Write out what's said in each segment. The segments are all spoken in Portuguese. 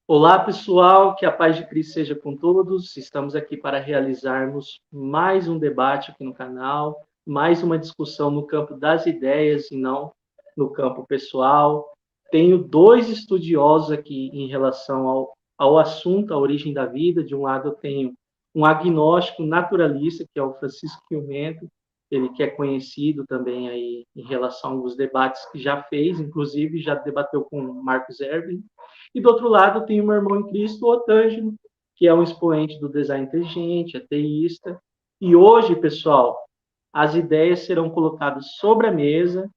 Olá, pessoal, que a paz de Cristo seja com todos. Estamos aqui para realizarmos mais um debate aqui no canal, mais uma discussão no campo das ideias e não no campo pessoal. Tenho dois estudiosos aqui em relação ao assunto, a origem da vida. De um lado, eu tenho um agnóstico naturalista, que é o Francisco Fiumento, ele que é conhecido também aí em relação aos debates que já fez, inclusive já debateu com Marcos Erwin. E do outro lado, tem o meu irmão em Cristo, o Otângelo, que é um expoente do design inteligente, ateísta. E hoje, pessoal, as ideias serão colocadas sobre a mesa.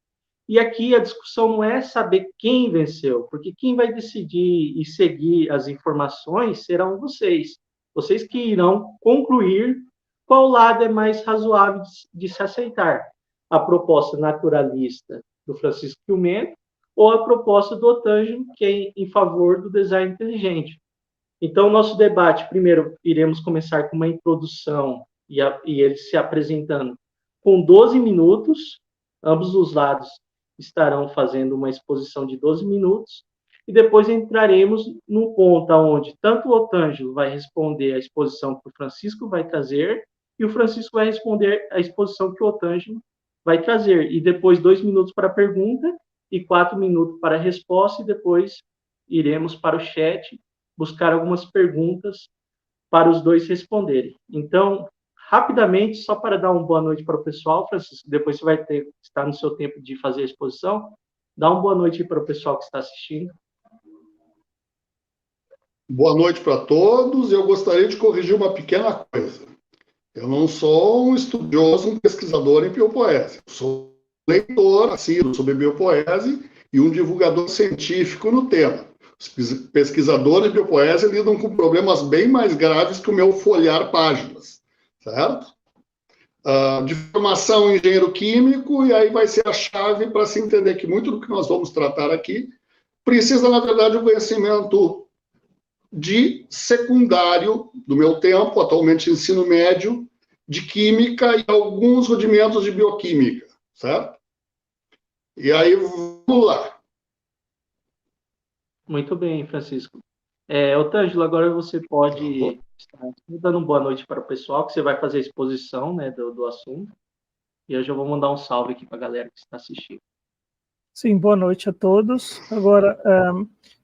E aqui a discussão não é saber quem venceu, porque quem vai decidir e seguir as informações serão vocês. Vocês que irão concluir qual lado é mais razoável de se aceitar. A proposta naturalista do Francisco Filomeno ou a proposta do Otângelo, que é em favor do design inteligente. Então, nosso debate, primeiro, iremos começar com uma introdução e ele se apresentando com 12 minutos. Ambos os lados estarão fazendo uma exposição de 12 minutos. E depois entraremos no ponto onde tanto o Otângelo vai responder a exposição que o Francisco vai trazer e o Francisco vai responder a exposição que o Otângelo vai trazer. E depois 2 minutos para a pergunta e 4 minutos para a resposta. E depois iremos para o chat buscar algumas perguntas para os dois responderem. Então, rapidamente, só para dar uma boa noite para o pessoal, Francisco, depois você vai estar no seu tempo de fazer a exposição, dá uma boa noite para o pessoal que está assistindo. Boa noite para todos. Eu gostaria de corrigir uma pequena coisa. Eu não sou um estudioso, um pesquisador em biopoese. Eu sou um leitor assíduo sobre biopoese e um divulgador científico no tema. Os pesquisadores de biopoese lidam com problemas bem mais graves que o meu folhear páginas, certo? De formação engenheiro químico, e aí vai ser a chave para se entender que muito do que nós vamos tratar aqui precisa, na verdade, um conhecimento de secundário do meu tempo, atualmente ensino médio, de química e alguns rudimentos de bioquímica, certo? E aí, vamos lá. Muito bem, Francisco. Otângelo, agora você pode estar dando uma boa noite para o pessoal, que você vai fazer a exposição, né, do assunto. E eu já vou mandar um salve aqui para a galera que está assistindo. Sim, boa noite a todos. Agora,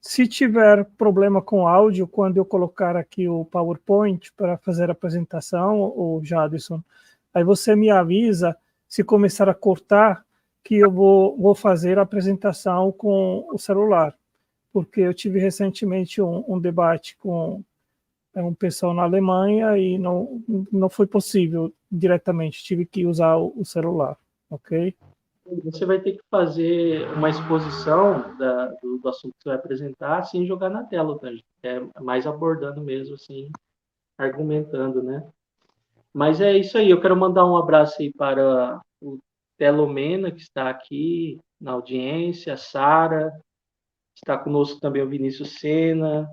se tiver problema com áudio, quando eu colocar aqui o PowerPoint para fazer a apresentação, o Jadson, aí você me avisa se começar a cortar, que eu vou fazer a apresentação com o celular, porque eu tive recentemente um debate com um pessoal na Alemanha e não foi possível diretamente, tive que usar o celular, ok? Você vai ter que fazer uma exposição do assunto que você vai apresentar sem jogar na tela, tá? É mais abordando mesmo, assim, argumentando, né? Mas é isso aí, eu quero mandar um abraço aí para o Telomena, que está aqui na audiência, a Sara, está conosco também o Vinícius Sena,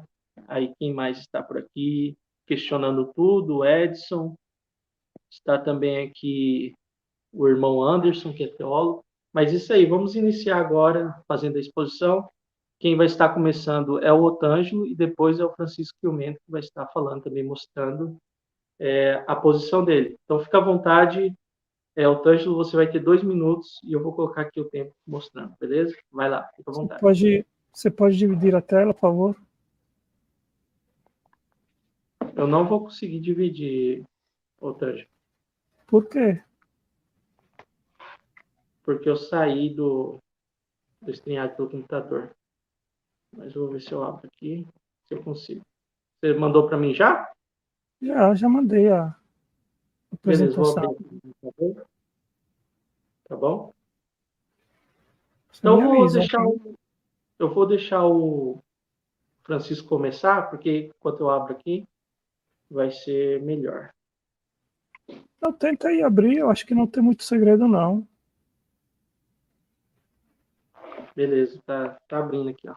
aí quem mais está por aqui questionando tudo, o Edson, está também aqui o irmão Anderson, que é teólogo. Mas isso aí, vamos iniciar agora fazendo a exposição. Quem vai estar começando é o Otângelo e depois é o Francisco Fiumento, que vai estar falando também, mostrando a posição dele. Então, fica à vontade. Otângelo, você vai ter 2 minutos e eu vou colocar aqui o tempo mostrando, beleza? Vai lá, fica à vontade. Você pode dividir a tela, por favor? Eu não vou conseguir dividir, Otângelo. Por quê? Porque eu saí do StreamYard pelo computador. Mas eu vou ver se eu abro aqui, se eu consigo. Você mandou para mim já? Já mandei a Beleza, vou apresentação. abrir. Tá bom? Você Então, me avisa. eu vou deixar o Francisco começar, porque enquanto eu abro aqui, vai ser melhor. Eu tento aí abrir, eu acho que não tem muito segredo, não. Beleza, tá abrindo aqui, ó.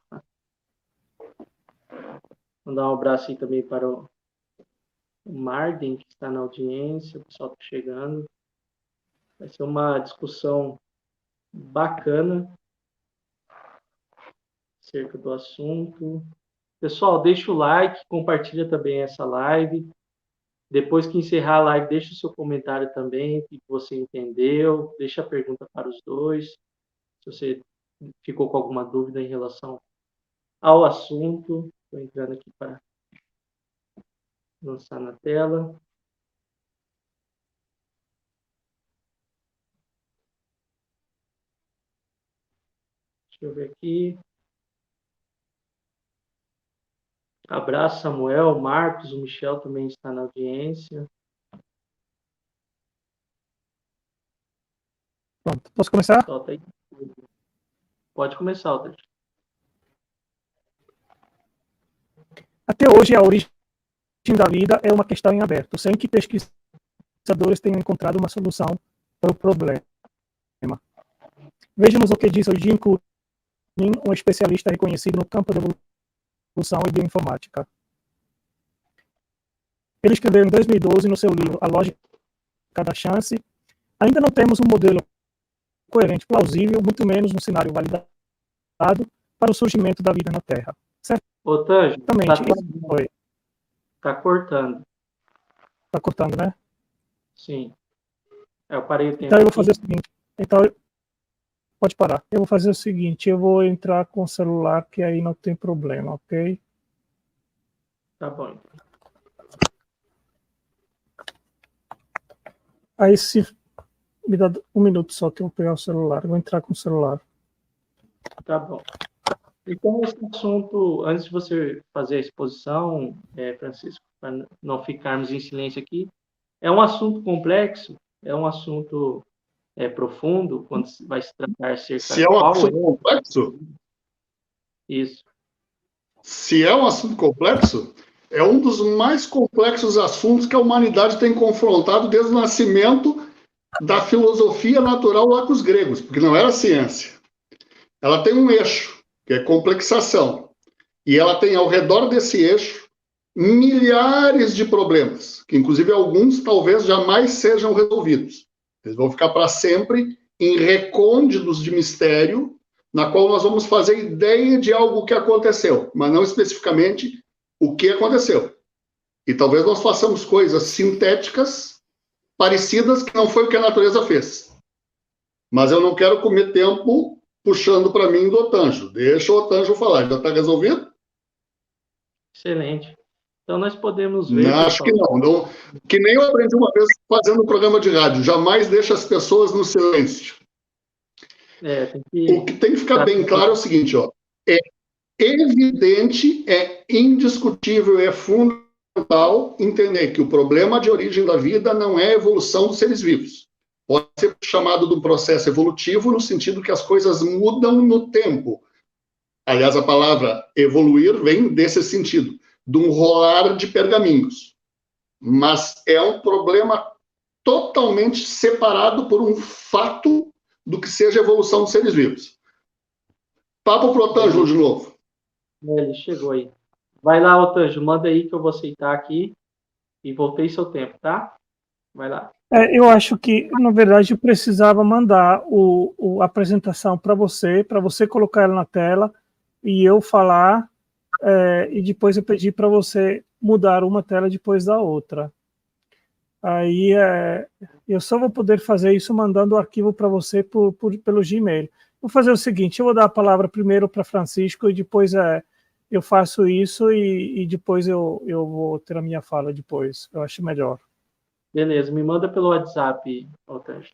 Mandar um abraço aí também para o Marden, que está na audiência, o pessoal está chegando. Vai ser uma discussão bacana acerca do assunto. Pessoal, deixa o like, compartilha também essa live. Depois que encerrar a live, deixa o seu comentário também, o que você entendeu, deixa a pergunta para os dois, se você ficou com alguma dúvida em relação ao assunto. Estou entrando aqui para lançar na tela. Deixa eu ver aqui. Abraço, Samuel, Marcos, o Michel também está na audiência. Pronto, posso começar? Solta aí. Pode começar, Walter. Até hoje, a origem da vida é uma questão em aberto, sem que pesquisadores tenham encontrado uma solução para o problema. Vejamos o que diz o Jim Cunningham, um especialista reconhecido no campo da evolução e bioinformática. Ele escreveu em 2012 no seu livro A Lógica da Chance: ainda não temos um modelo coerente, plausível, muito menos um cenário validado para o surgimento da vida na Terra. Certo? Ô, Tanjo, tá cortando. Tá cortando, né? Sim. Eu parei o tempo. Então eu vou fazer o seguinte. Pode parar. Eu vou fazer o seguinte, eu vou entrar com o celular, que aí não tem problema, ok? Tá bom. Aí se me dá um minuto só que eu vou pegar o celular. Eu vou entrar com o celular. Tá bom. Então, esse assunto, antes de você fazer a exposição, Francisco, para não ficarmos em silêncio aqui, é um assunto complexo, é um assunto profundo, quando vai se tratar acerca... Se é um assunto complexo? Isso. Se é um assunto complexo, é um dos mais complexos assuntos que a humanidade tem confrontado desde o nascimento da filosofia natural lá com os gregos, porque não era ciência. Ela tem um eixo, que é complexação, e ela tem ao redor desse eixo milhares de problemas, que inclusive alguns talvez jamais sejam resolvidos. Eles vão ficar para sempre em recônditos de mistério, na qual nós vamos fazer ideia de algo que aconteceu, mas não especificamente o que aconteceu. E talvez nós façamos coisas sintéticas, parecidas, que não foi o que a natureza fez. Mas eu não quero comer tempo puxando para mim do Otanjo. Deixa o Otanjo falar. Já está resolvido? Excelente. Então, nós podemos ver... Não, acho que não. Que nem eu aprendi uma vez fazendo um programa de rádio. Jamais deixa as pessoas no silêncio. O que tem que ficar bem claro é o seguinte, ó. É evidente, é indiscutível, é fundamental entender que o problema de origem da vida não é a evolução dos seres vivos. Pode ser chamado de um processo evolutivo no sentido que as coisas mudam no tempo. Aliás, a palavra evoluir vem desse sentido, de um rolar de pergaminhos. Mas é um problema totalmente separado por um fato do que seja a evolução dos seres vivos. Papo pro Otanjo de novo. Ele chegou aí. Vai lá, Otanjo, manda aí que eu vou aceitar aqui e voltei seu tempo, tá? Vai lá. Eu acho que, na verdade, eu precisava mandar a apresentação para você colocar ela na tela e eu falar, e depois eu pedir para você mudar uma tela depois da outra. Aí eu só vou poder fazer isso mandando o arquivo para você pelo Gmail. Vou fazer o seguinte, eu vou dar a palavra primeiro para Francisco e depois eu faço isso e depois eu vou ter a minha fala depois. Eu acho melhor. Beleza, me manda pelo WhatsApp, Otanjo.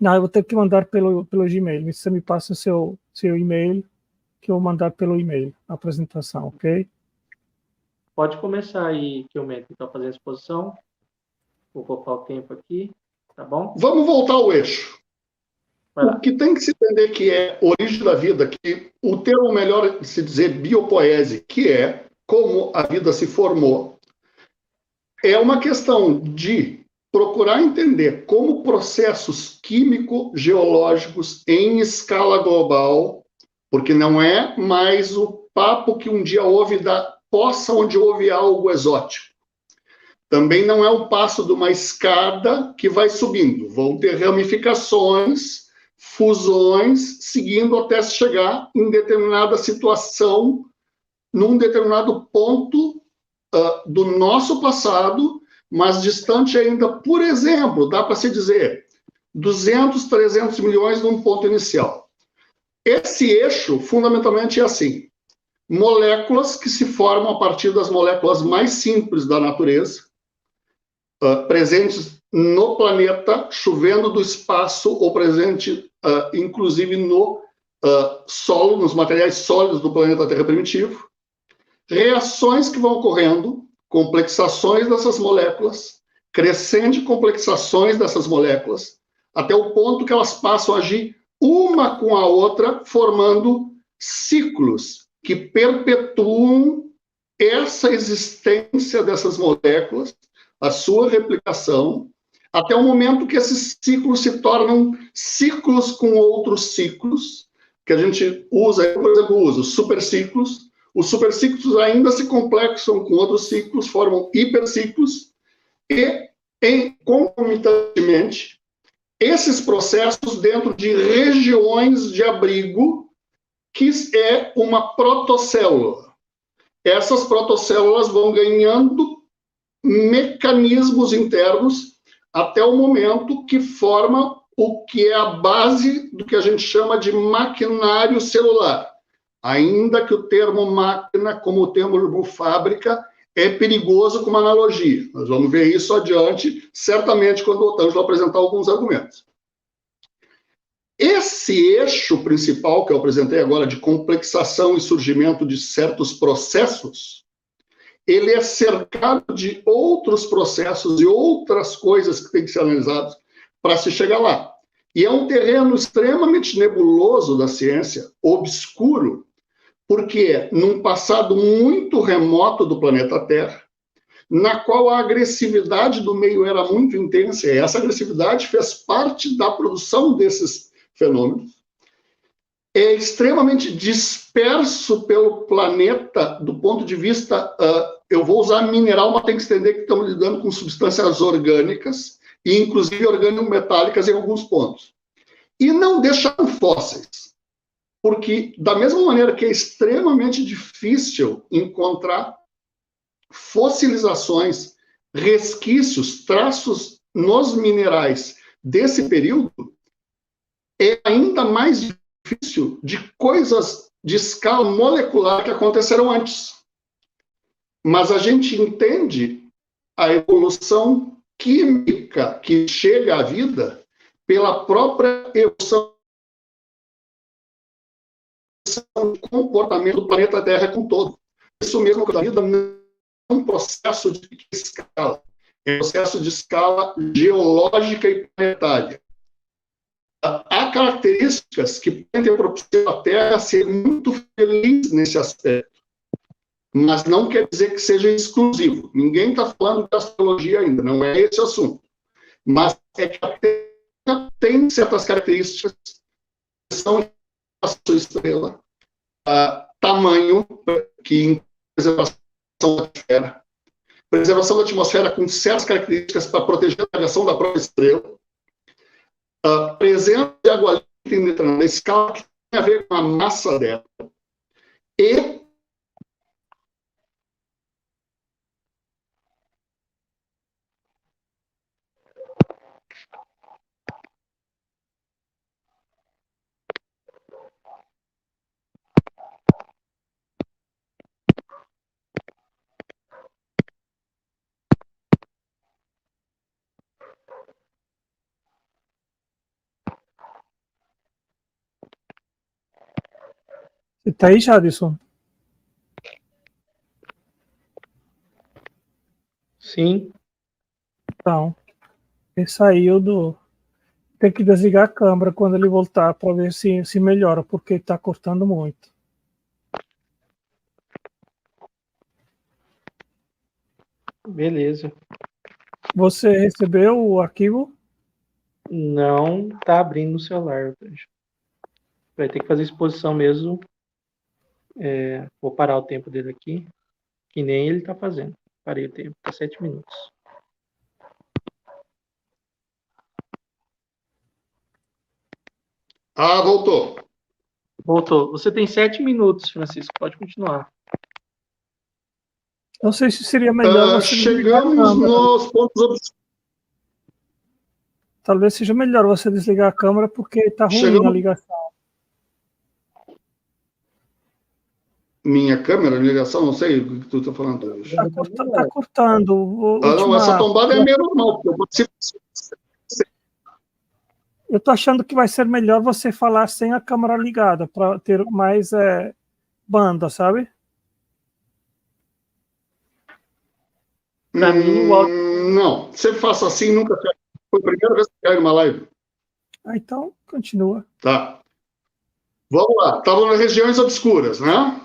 Não, eu vou ter que mandar pelo Gmail. Você me passa o seu e-mail, que eu vou mandar pelo e-mail a apresentação, ok? Pode começar aí, que eu meto. Então, fazendo a exposição. Vou colocar o tempo aqui, tá bom? Vamos voltar ao eixo. O que tem que se entender que é origem da vida, que o termo melhor se dizer biopoese, que é como a vida se formou, é uma questão de procurar entender como processos químico-geológicos em escala global, porque não é mais o papo que um dia houve da poça onde houve algo exótico. Também não é o passo de uma escada que vai subindo. Vão ter ramificações, fusões, seguindo até chegar em determinada situação num determinado ponto do nosso passado, mas distante ainda, por exemplo, dá para se dizer 200, 300 milhões num ponto inicial. Esse eixo, fundamentalmente, é assim: moléculas que se formam a partir das moléculas mais simples da natureza, presentes no planeta, chovendo do espaço, ou presente, inclusive, no solo, nos materiais sólidos do planeta Terra primitivo, reações que vão ocorrendo, complexações dessas moléculas, crescente complexações dessas moléculas, até o ponto que elas passam a agir uma com a outra, formando ciclos que perpetuam essa existência dessas moléculas, a sua replicação, até o momento que esses ciclos se tornam ciclos com outros ciclos, que a gente usa, por exemplo, os superciclos. Os superciclos ainda se complexam com outros ciclos, formam hiperciclos, e, concomitantemente, esses processos dentro de regiões de abrigo, que é uma protocélula. Essas protocélulas vão ganhando mecanismos internos até o momento que forma o que é a base do que a gente chama de maquinário celular. Ainda que o termo máquina, como o termo fábrica, é perigoso como analogia. Nós vamos ver isso adiante, certamente, quando o Otângelo apresentar alguns argumentos. Esse eixo principal que eu apresentei agora, de complexação e surgimento de certos processos, ele é cercado de outros processos e outras coisas que têm que ser analisadas para se chegar lá. E é um terreno extremamente nebuloso da ciência, obscuro, porque num passado muito remoto do planeta Terra, na qual a agressividade do meio era muito intensa, e essa agressividade fez parte da produção desses fenômenos, é extremamente disperso pelo planeta do ponto de vista, eu vou usar mineral, mas tem que entender que estamos lidando com substâncias orgânicas, e inclusive orgânico-metálicas em alguns pontos. E não deixaram fósseis, porque da mesma maneira que é extremamente difícil encontrar fossilizações, resquícios, traços nos minerais desse período, é ainda mais difícil de coisas de escala molecular que aconteceram antes. Mas a gente entende a evolução química que chega à vida pela própria evolução do comportamento do planeta Terra como um todo. Isso mesmo que a vida não é um processo de escala, é um processo de escala geológica e planetária. Há características que podem ter propiciado a Terra a ser muito feliz nesse aspecto, mas não quer dizer que seja exclusivo. Ninguém está falando de astrologia ainda, não é esse o assunto. Mas é que a Terra tem certas características que são a sua estrela, tamanho, que preservação da atmosfera. Preservação da atmosfera com certas características para proteger a radiação da própria estrela. Presença de água líquida na escala que tem a ver com a massa dela. E Você tá aí, Jadson? Sim. Então, ele saiu do... Tem que desligar a câmera quando ele voltar para ver se melhora, porque está cortando muito. Beleza. Você recebeu o arquivo? Não está abrindo no celular. Vai ter que fazer exposição mesmo. Vou parar o tempo dele aqui, que nem ele está fazendo. Parei o tempo, está 7 minutos. voltou. Voltou. Você tem 7 minutos, Francisco. Pode continuar. Não sei se seria melhor você desligar a Chegamos câmera. nos pontos obscuros. Talvez seja melhor você desligar a câmera porque está ruim Chegamos- a ligação. Minha câmera, ligação, não sei o que tu está falando hoje. Está cortando. Não, essa tombada é meio normal, porque eu participo. Eu estou achando que vai ser melhor você falar sem a câmera ligada, para ter mais banda, sabe? Pra mim, o áudio... Não, você faça assim, nunca cai. Foi a primeira vez que cai numa live. Então, continua. Tá. Vamos lá. Estavam nas regiões obscuras, né?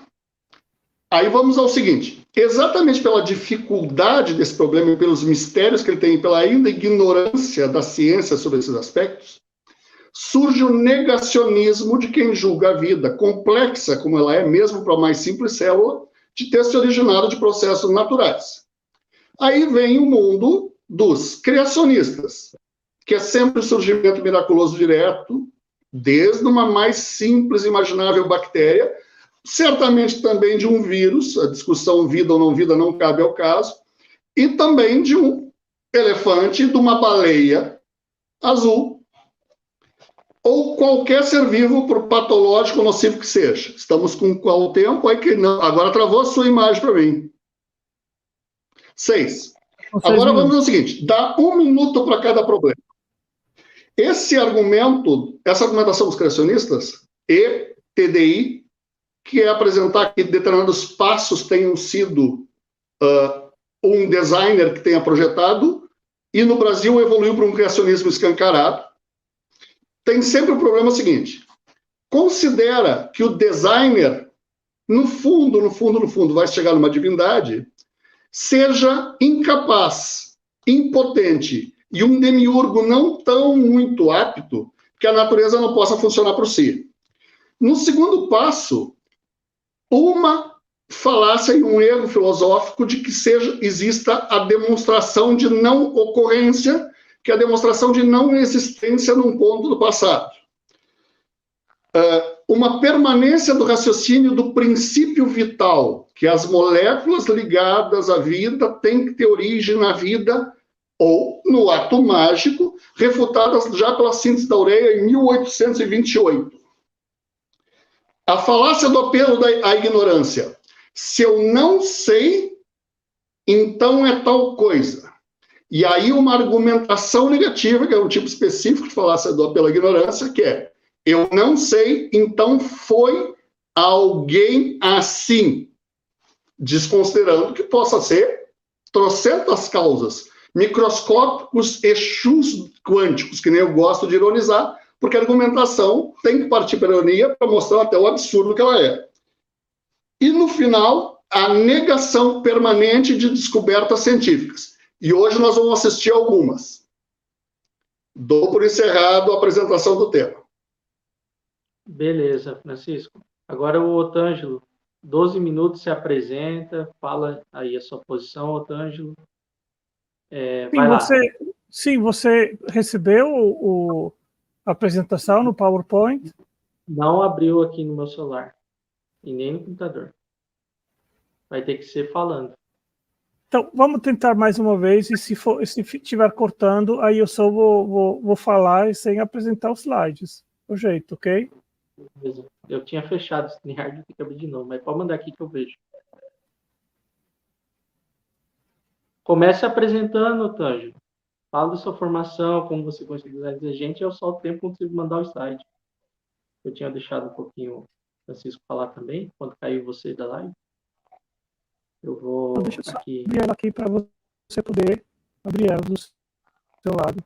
Aí vamos ao seguinte. Exatamente pela dificuldade desse problema e pelos mistérios que ele tem, pela ainda ignorância da ciência sobre esses aspectos, surge o negacionismo de quem julga a vida, complexa como ela é, mesmo para a mais simples célula, de ter se originado de processos naturais. Aí vem o mundo dos criacionistas, que é sempre o surgimento miraculoso direto, desde uma mais simples e imaginável bactéria, certamente também de um vírus, a discussão vida ou não vida não cabe ao caso, e também de um elefante, de uma baleia azul, ou qualquer ser vivo, por patológico ou nocivo que seja. Estamos com qual tempo? Aí que não. Agora travou a sua imagem para mim. 6. Agora vamos ao seguinte, dá 1 minuto para cada problema. Essa argumentação dos criacionistas e TDI, que é apresentar que determinados passos tenham sido um designer que tenha projetado, e no Brasil evoluiu para um criacionismo escancarado, tem sempre o problema seguinte, considera que o designer, no fundo, vai chegar numa divindade, seja incapaz, impotente e um demiurgo não tão muito apto que a natureza não possa funcionar por si. No segundo passo, uma falácia e um erro filosófico de que exista a demonstração de não ocorrência, que é a demonstração de não existência num ponto do passado. Uma permanência do raciocínio do princípio vital, que as moléculas ligadas à vida têm que ter origem na vida ou no ato mágico, refutadas já pela síntese da ureia em 1828. A falácia do apelo à ignorância. Se eu não sei, então é tal coisa. E aí uma argumentação negativa, que é um tipo específico de falácia do apelo à ignorância, que é eu não sei, então foi alguém assim, desconsiderando que possa ser trocentas causas, microscópicos exus quânticos, que nem eu gosto de ironizar, porque a argumentação tem que partir para a ironia para mostrar até o absurdo que ela é. E, no final, a negação permanente de descobertas científicas. E hoje nós vamos assistir algumas. Dou por encerrado a apresentação do tema. Beleza, Francisco. Agora o Otângelo, 12 minutos, se apresenta, fala aí a sua posição, Otângelo. Vai lá. Sim, você recebeu a apresentação no PowerPoint? Não abriu aqui no meu celular e nem no computador. Vai ter que ser falando. Então, vamos tentar mais uma vez, e se estiver cortando, aí eu só vou falar sem apresentar os slides. O jeito, ok? Eu tinha fechado o StreamYard, tem que abrir de novo, mas pode mandar aqui que eu vejo. Comece apresentando, Otângelo. Fala da sua formação, como você conseguiu a gente, eu só o tempo consigo mandar o slide. Eu tinha deixado um pouquinho o Francisco falar também, quando caiu você da live. Eu vou Deixa eu só aqui. abrir ela aqui para você poder abrir ela do seu lado.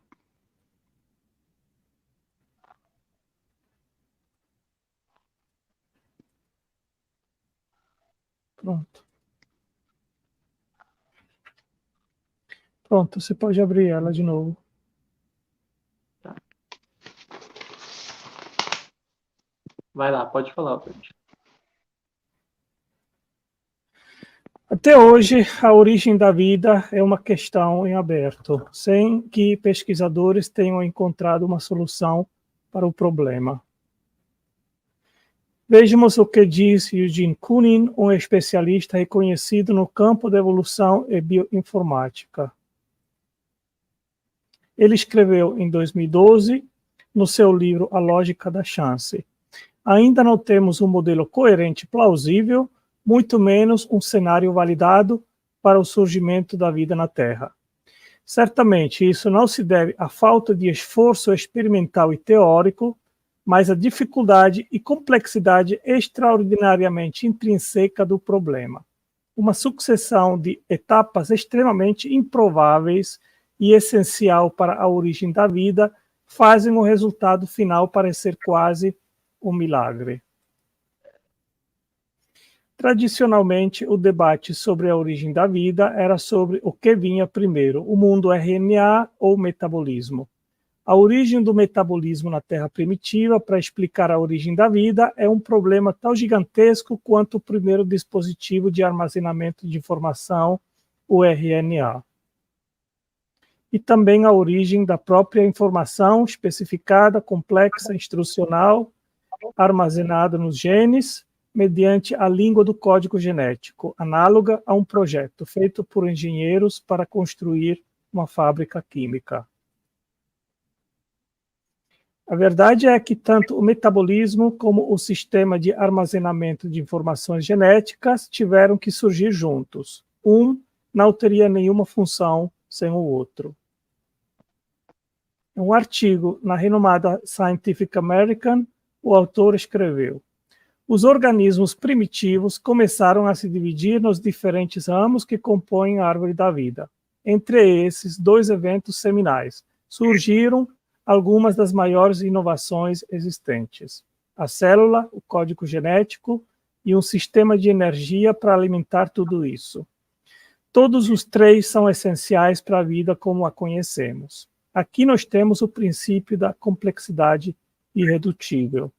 Pronto. Pronto, você pode abrir ela de novo. Tá. Vai lá, pode falar, Otângelo. Até hoje, a origem da vida é uma questão em aberto, sem que pesquisadores tenham encontrado uma solução para o problema. Vejamos o que diz Eugene Koonin, um especialista reconhecido no campo da evolução e bioinformática. Ele escreveu em 2012, no seu livro A Lógica da Chance: ainda não temos um modelo coerente e plausível, muito menos um cenário validado para o surgimento da vida na Terra. Certamente, isso não se deve à falta de esforço experimental e teórico, mas à dificuldade e complexidade extraordinariamente intrínseca do problema. Uma sucessão de etapas extremamente improváveis e essencial para a origem da vida fazem o resultado final parecer quase um milagre. Tradicionalmente, o debate sobre a origem da vida era sobre o que vinha primeiro, o mundo RNA ou o metabolismo. A origem do metabolismo na Terra primitiva, para explicar a origem da vida, é um problema tão gigantesco quanto o primeiro dispositivo de armazenamento de informação, o RNA. E também a origem da própria informação especificada, complexa, instrucional, armazenada nos genes, mediante a língua do código genético, análoga a um projeto feito por engenheiros para construir uma fábrica química. A verdade é que tanto o metabolismo como o sistema de armazenamento de informações genéticas tiveram que surgir juntos. Um não teria nenhuma função sem o outro. Em um artigo na renomada Scientific American, o autor escreveu: os organismos primitivos começaram a se dividir nos diferentes ramos que compõem a árvore da vida. Entre esses dois eventos seminais, surgiram algumas das maiores inovações existentes: a célula, o código genético e um sistema de energia para alimentar tudo isso. Todos os três são essenciais para a vida como a conhecemos. Aqui nós temos o princípio da complexidade irredutível.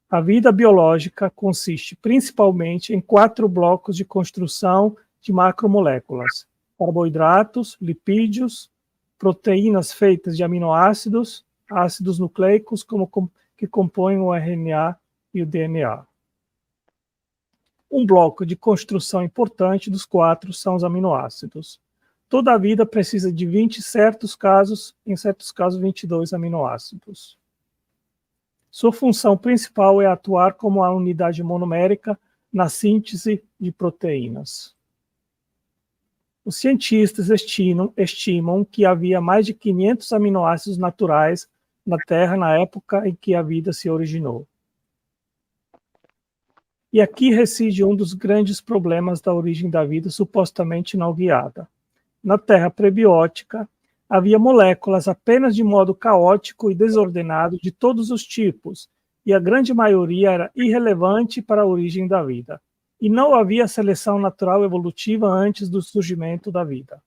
A vida biológica consiste principalmente em 4 blocos de construção de macromoléculas: carboidratos, lipídios, proteínas feitas de aminoácidos, ácidos nucleicos que compõem o RNA e o DNA. Um bloco de construção importante dos 4 são os aminoácidos. Toda a vida precisa de 20 em certos casos 22 aminoácidos. Sua função principal é atuar como a unidade monomérica na síntese de proteínas. Os cientistas estimam que havia mais de 500 aminoácidos naturais na Terra na época em que a vida se originou. E aqui reside um dos grandes problemas da origem da vida supostamente não guiada. Na Terra prebiótica, havia moléculas apenas de modo caótico e desordenado de todos os tipos, e a grande maioria era irrelevante para a origem da vida. E não havia seleção natural evolutiva antes do surgimento da vida.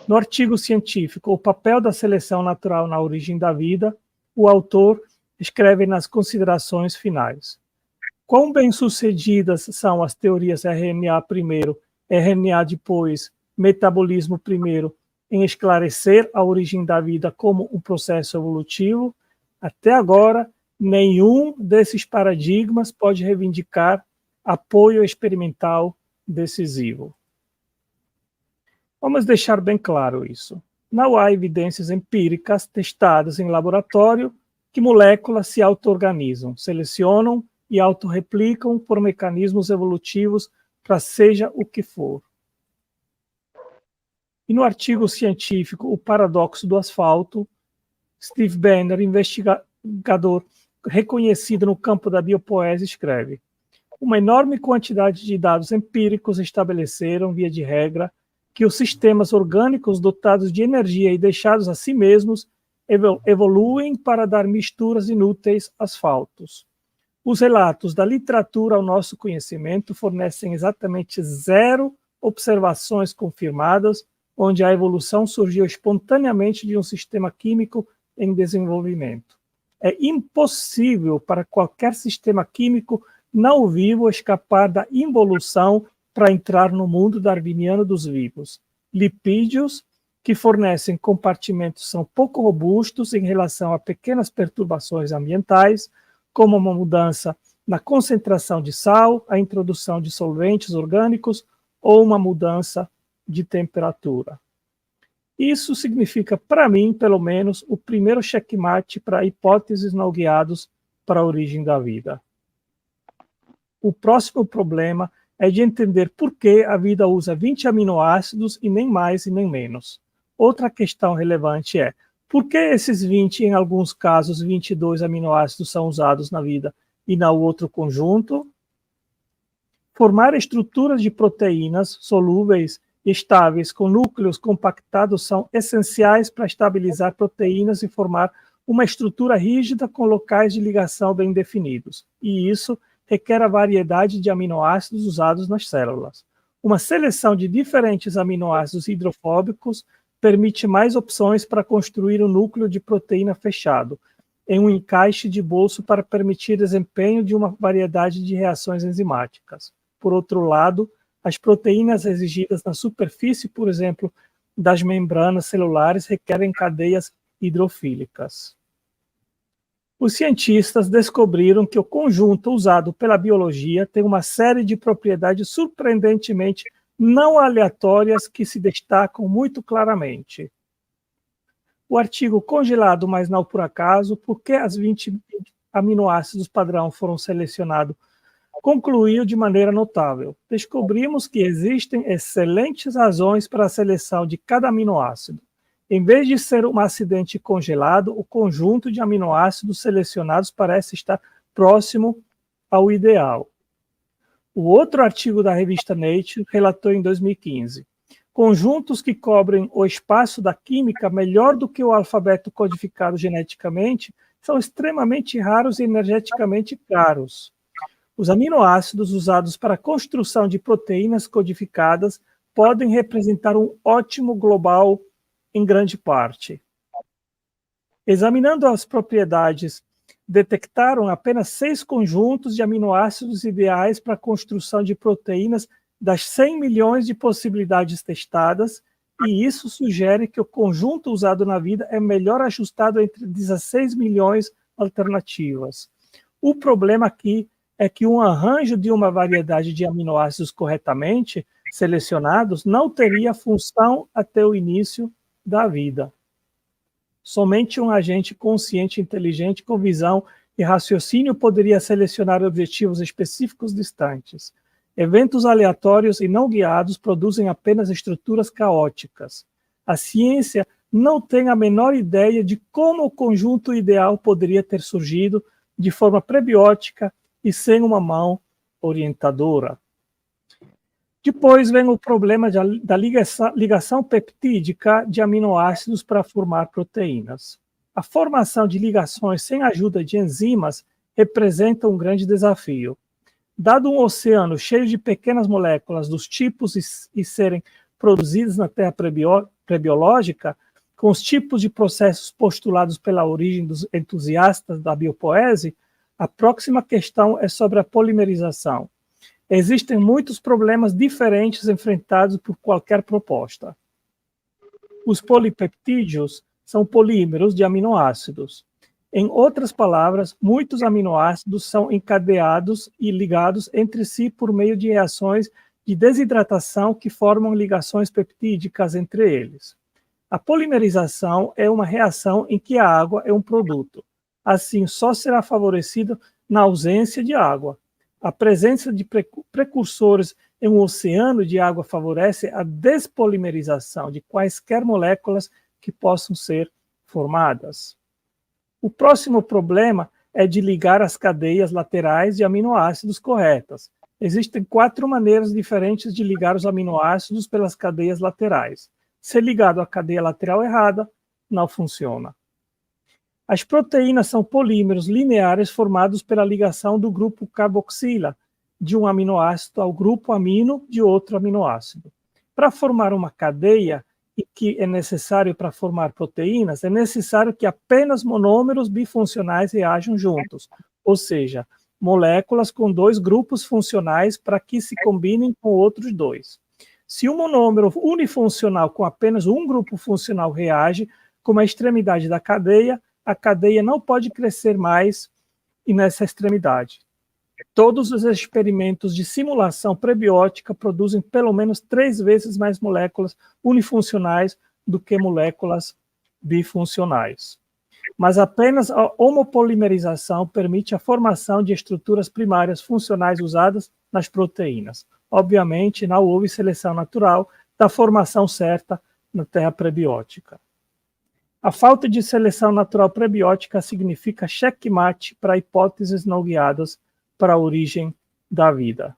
No artigo científico O papel da seleção natural na origem da vida, o autor escreve nas considerações finais: quão bem-sucedidas são as teorias RNA primeiro, RNA depois, metabolismo primeiro, em esclarecer a origem da vida como um processo evolutivo, até agora, nenhum desses paradigmas pode reivindicar apoio experimental decisivo. Vamos deixar bem claro isso. Não há evidências empíricas testadas em laboratório que moléculas se auto-organizam, selecionam e autorreplicam por mecanismos evolutivos para seja o que for. E no artigo científico O Paradoxo do Asfalto, Steve Banner, investigador reconhecido no campo da biopoésia, escreve: uma enorme quantidade de dados empíricos estabeleceram, via de regra, que os sistemas orgânicos dotados de energia e deixados a si mesmos evoluem para dar misturas inúteis asfaltos. Os relatos da literatura ao nosso conhecimento fornecem exatamente 0 observações confirmadas onde a evolução surgiu espontaneamente de um sistema químico em desenvolvimento. É impossível para qualquer sistema químico não vivo escapar da involução para entrar no mundo darwiniano dos vivos. Lipídios que fornecem compartimentos são pouco robustos em relação a pequenas perturbações ambientais, como uma mudança na concentração de sal, a introdução de solventes orgânicos ou uma mudança de temperatura. Isso significa, para mim, pelo menos, o primeiro checkmate para hipóteses não guiadas para a origem da vida. O próximo problema é de entender por que a vida usa 20 aminoácidos e nem mais e nem menos. Outra questão relevante é, por que esses 20, em alguns casos, 22 aminoácidos são usados na vida e no outro conjunto? Formar estruturas de proteínas solúveis e estáveis com núcleos compactados são essenciais para estabilizar proteínas e formar uma estrutura rígida com locais de ligação bem definidos. E isso requer a variedade de aminoácidos usados nas células. Uma seleção de diferentes aminoácidos hidrofóbicos permite mais opções para construir um núcleo de proteína fechado, em um encaixe de bolso para permitir desempenho de uma variedade de reações enzimáticas. Por outro lado, as proteínas exigidas na superfície, por exemplo, das membranas celulares, requerem cadeias hidrofílicas. Os cientistas descobriram que o conjunto usado pela biologia tem uma série de propriedades surpreendentemente não aleatórias que se destacam muito claramente. O artigo congelado, mas não por acaso, por que as 20 aminoácidos padrão foram selecionados, concluiu de maneira notável. Descobrimos que existem excelentes razões para a seleção de cada aminoácido. Em vez de ser um acidente congelado, o conjunto de aminoácidos selecionados parece estar próximo ao ideal. O outro artigo da revista Nature relatou em 2015. Conjuntos que cobrem o espaço da química melhor do que o alfabeto codificado geneticamente são extremamente raros e energeticamente caros. Os aminoácidos usados para a construção de proteínas codificadas podem representar um ótimo global em grande parte. Examinando as propriedades, detectaram apenas 6 conjuntos de aminoácidos ideais para a construção de proteínas das 100 milhões de possibilidades testadas, e isso sugere que o conjunto usado na vida é melhor ajustado entre 16 milhões alternativas. O problema aqui é que um arranjo de uma variedade de aminoácidos corretamente selecionados não teria função até o início da vida. Somente um agente consciente e inteligente com visão e raciocínio poderia selecionar objetivos específicos distantes. Eventos aleatórios e não guiados produzem apenas estruturas caóticas. A ciência não tem a menor ideia de como o conjunto ideal poderia ter surgido de forma prebiótica e sem uma mão orientadora. Depois vem o problema da ligação peptídica de aminoácidos para formar proteínas. A formação de ligações sem ajuda de enzimas representa um grande desafio. Dado um oceano cheio de pequenas moléculas dos tipos e serem produzidas na Terra pré-biológica, com os tipos de processos postulados pela origem dos entusiastas da biopoese, a próxima questão é sobre a polimerização. Existem muitos problemas diferentes enfrentados por qualquer proposta. Os polipeptídeos são polímeros de aminoácidos. Em outras palavras, muitos aminoácidos são encadeados e ligados entre si por meio de reações de desidratação que formam ligações peptídicas entre eles. A polimerização é uma reação em que a água é um produto. Assim, só será favorecida na ausência de água. A presença de precursores em um oceano de água favorece a despolimerização de quaisquer moléculas que possam ser formadas. O próximo problema é de ligar as cadeias laterais de aminoácidos corretas. Existem 4 maneiras diferentes de ligar os aminoácidos pelas cadeias laterais. Se ligado à cadeia lateral errada, não funciona. As proteínas são polímeros lineares formados pela ligação do grupo carboxila de um aminoácido ao grupo amino de outro aminoácido. Para formar uma cadeia, e que é necessário para formar proteínas, é necessário que apenas monômeros bifuncionais reajam juntos, ou seja, moléculas com 2 grupos funcionais para que se combinem com outros 2. Se um monômero unifuncional com apenas um grupo funcional reage com a extremidade da cadeia, a cadeia não pode crescer mais e nessa extremidade. Todos os experimentos de simulação prebiótica produzem pelo menos 3 vezes mais moléculas unifuncionais do que moléculas bifuncionais. Mas apenas a homopolimerização permite a formação de estruturas primárias funcionais usadas nas proteínas. Obviamente, não houve seleção natural da formação certa na terra prebiótica. A falta de seleção natural prebiótica significa checkmate para hipóteses não guiadas para a origem da vida.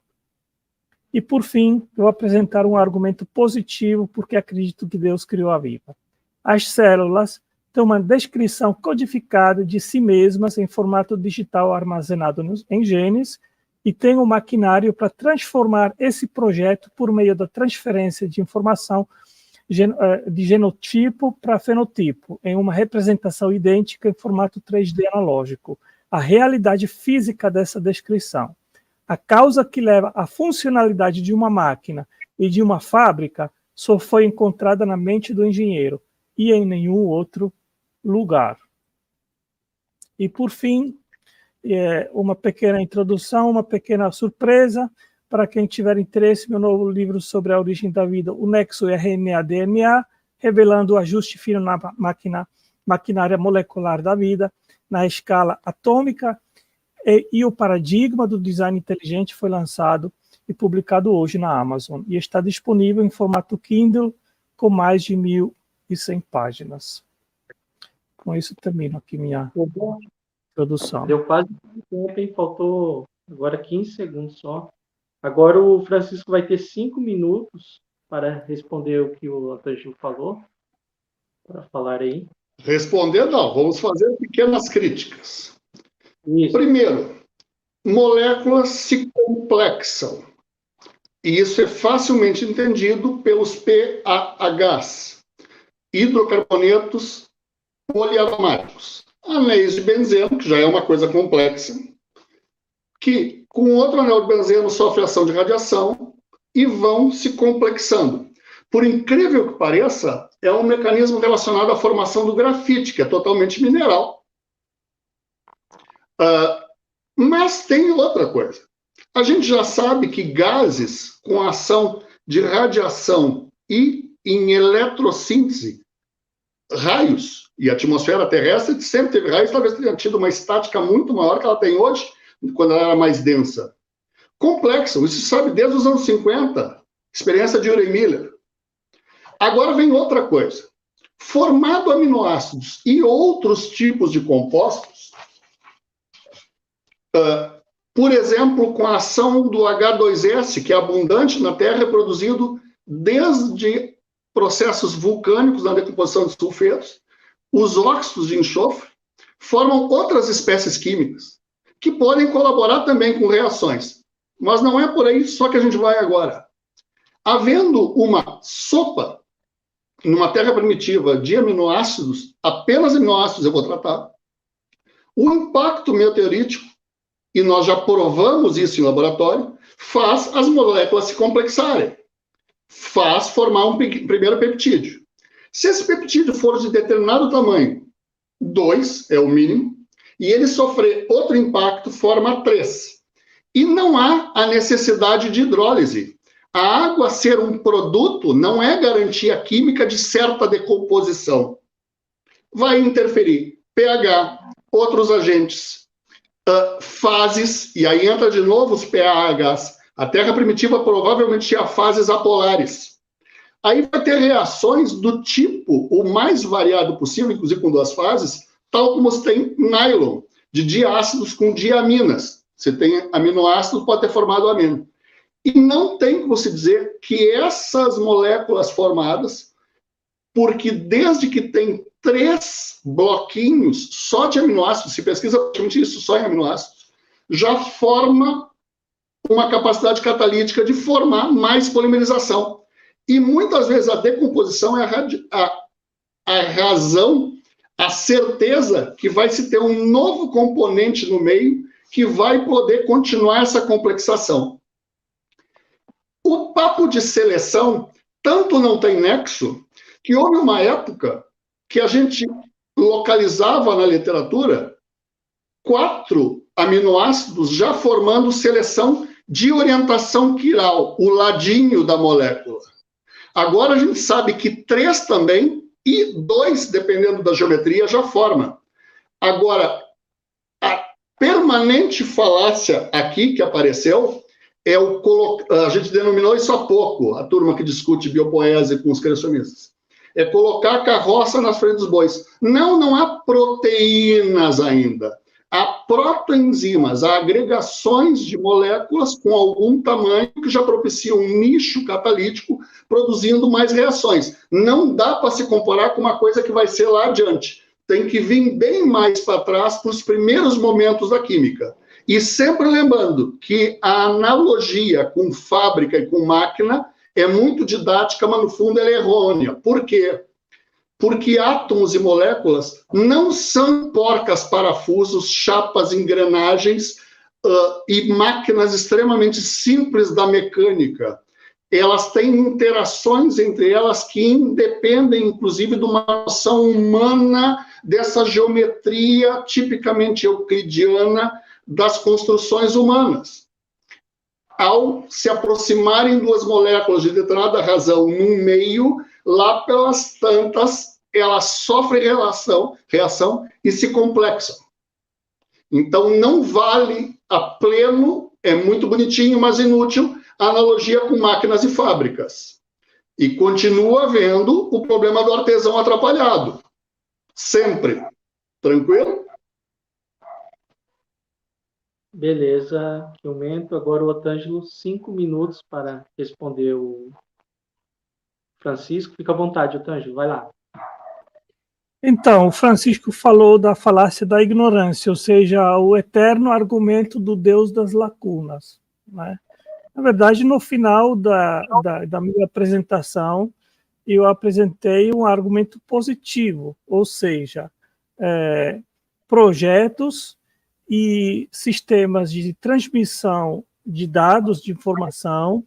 E, por fim, eu vou apresentar um argumento positivo porque acredito que Deus criou a vida. As células têm uma descrição codificada de si mesmas em formato digital armazenado em genes e tem um maquinário para transformar esse projeto por meio da transferência de informação de genotipo para fenotipo, em uma representação idêntica em formato 3D analógico. A realidade física dessa descrição. A causa que leva à funcionalidade de uma máquina e de uma fábrica só foi encontrada na mente do engenheiro e em nenhum outro lugar. E, por fim, uma pequena introdução, uma pequena surpresa para quem tiver interesse, meu novo livro sobre a origem da vida, o nexo RNA-DNA, revelando o ajuste fino na maquinária molecular da vida, na escala atômica, e o paradigma do design inteligente foi lançado e publicado hoje na Amazon, e está disponível em formato Kindle, com mais de 1.100 páginas. Com isso, termino aqui minha introdução. Deu quase tempo, hein? Faltou agora 15 segundos só. Agora o Francisco vai ter 5 minutos para responder o que o Antônio falou, para falar aí. Responder não, vamos fazer pequenas críticas. Isso. Primeiro, moléculas se complexam. E isso é facilmente entendido pelos PAHs, hidrocarbonetos poliaromáticos. Anéis de benzeno, que já é uma coisa complexa, que com outro anel de benzeno sofre ação de radiação e vão se complexando. Por incrível que pareça, é um mecanismo relacionado à formação do grafite, que é totalmente mineral. Mas tem outra coisa. A gente já sabe que gases com ação de radiação e em eletrossíntese, raios, e a atmosfera terrestre sempre teve raios, talvez tenha tido uma estática muito maior que ela tem hoje, quando ela era mais densa. Complexo, isso se sabe desde os anos 50, experiência de Urey Miller. Agora vem outra coisa. Formado aminoácidos e outros tipos de compostos, por exemplo, com a ação do H2S, que é abundante na Terra, é produzido desde processos vulcânicos na decomposição de sulfetos, os óxidos de enxofre formam outras espécies químicas que podem colaborar também com reações. Mas não é por aí só que a gente vai agora. Havendo uma sopa numa terra primitiva de aminoácidos, apenas aminoácidos eu vou tratar, o impacto meteorítico, e nós já provamos isso em laboratório, faz as moléculas se complexarem, faz formar um primeiro peptídeo. Se esse peptídeo for de determinado tamanho, 2 é o mínimo, e ele sofrer outro impacto, forma 3. E não há a necessidade de hidrólise. A água ser um produto não é garantia química de certa decomposição. Vai interferir pH, outros agentes, fases, e aí entra de novo os PAHs. A Terra primitiva provavelmente tinha fases apolares. Aí vai ter reações do tipo o mais variado possível, inclusive com 2 fases, tal como se tem nylon, de diácidos com diaminas. Você tem aminoácido, pode ter formado amino. E não tem como se dizer que essas moléculas formadas, porque desde que tem 3 bloquinhos só de aminoácidos, se pesquisa praticamente isso só em aminoácidos, já forma uma capacidade catalítica de formar mais polimerização. E muitas vezes a decomposição é a razão, a certeza que vai se ter um novo componente no meio que vai poder continuar essa complexação. o papo de seleção tanto não tem nexo que houve uma época que a gente localizava na literatura 4 aminoácidos já formando seleção de orientação quiral, o ladinho da molécula. Agora a gente sabe que 3 também e 2, dependendo da geometria, já forma. Agora, a permanente falácia aqui que apareceu é a gente denominou isso há pouco, a turma que discute biopoese com os criacionistas. É colocar a carroça nas frente dos bois. Não há proteínas ainda. Há protoenzimas, há agregações de moléculas com algum tamanho que já propiciam um nicho catalítico, produzindo mais reações. Não dá para se comparar com uma coisa que vai ser lá adiante. Tem que vir bem mais para trás para os primeiros momentos da química. E sempre lembrando que a analogia com fábrica e com máquina é muito didática, mas no fundo ela é errônea. Por quê? Porque átomos e moléculas não são porcas, parafusos, chapas, engrenagens e máquinas extremamente simples da mecânica. Elas têm interações entre elas que independem, inclusive, de uma noção humana dessa geometria tipicamente euclidiana das construções humanas. Ao se aproximarem 2 moléculas de determinada razão num meio, lá pelas tantas, elas sofrem reação e se complexam. Então, não vale a pleno, é muito bonitinho, mas inútil, a analogia com máquinas e fábricas. E continua havendo o problema do artesão atrapalhado. Sempre. Tranquilo? Beleza, que aumento. Agora o Otângelo, 5 minutos para responder o Francisco. Fica à vontade, Otângelo, vai lá. Então, o Francisco falou da falácia da ignorância, ou seja, o eterno argumento do Deus das lacunas, né? Na verdade, no final da minha apresentação, eu apresentei um argumento positivo, ou seja, projetos e sistemas de transmissão de dados de informação,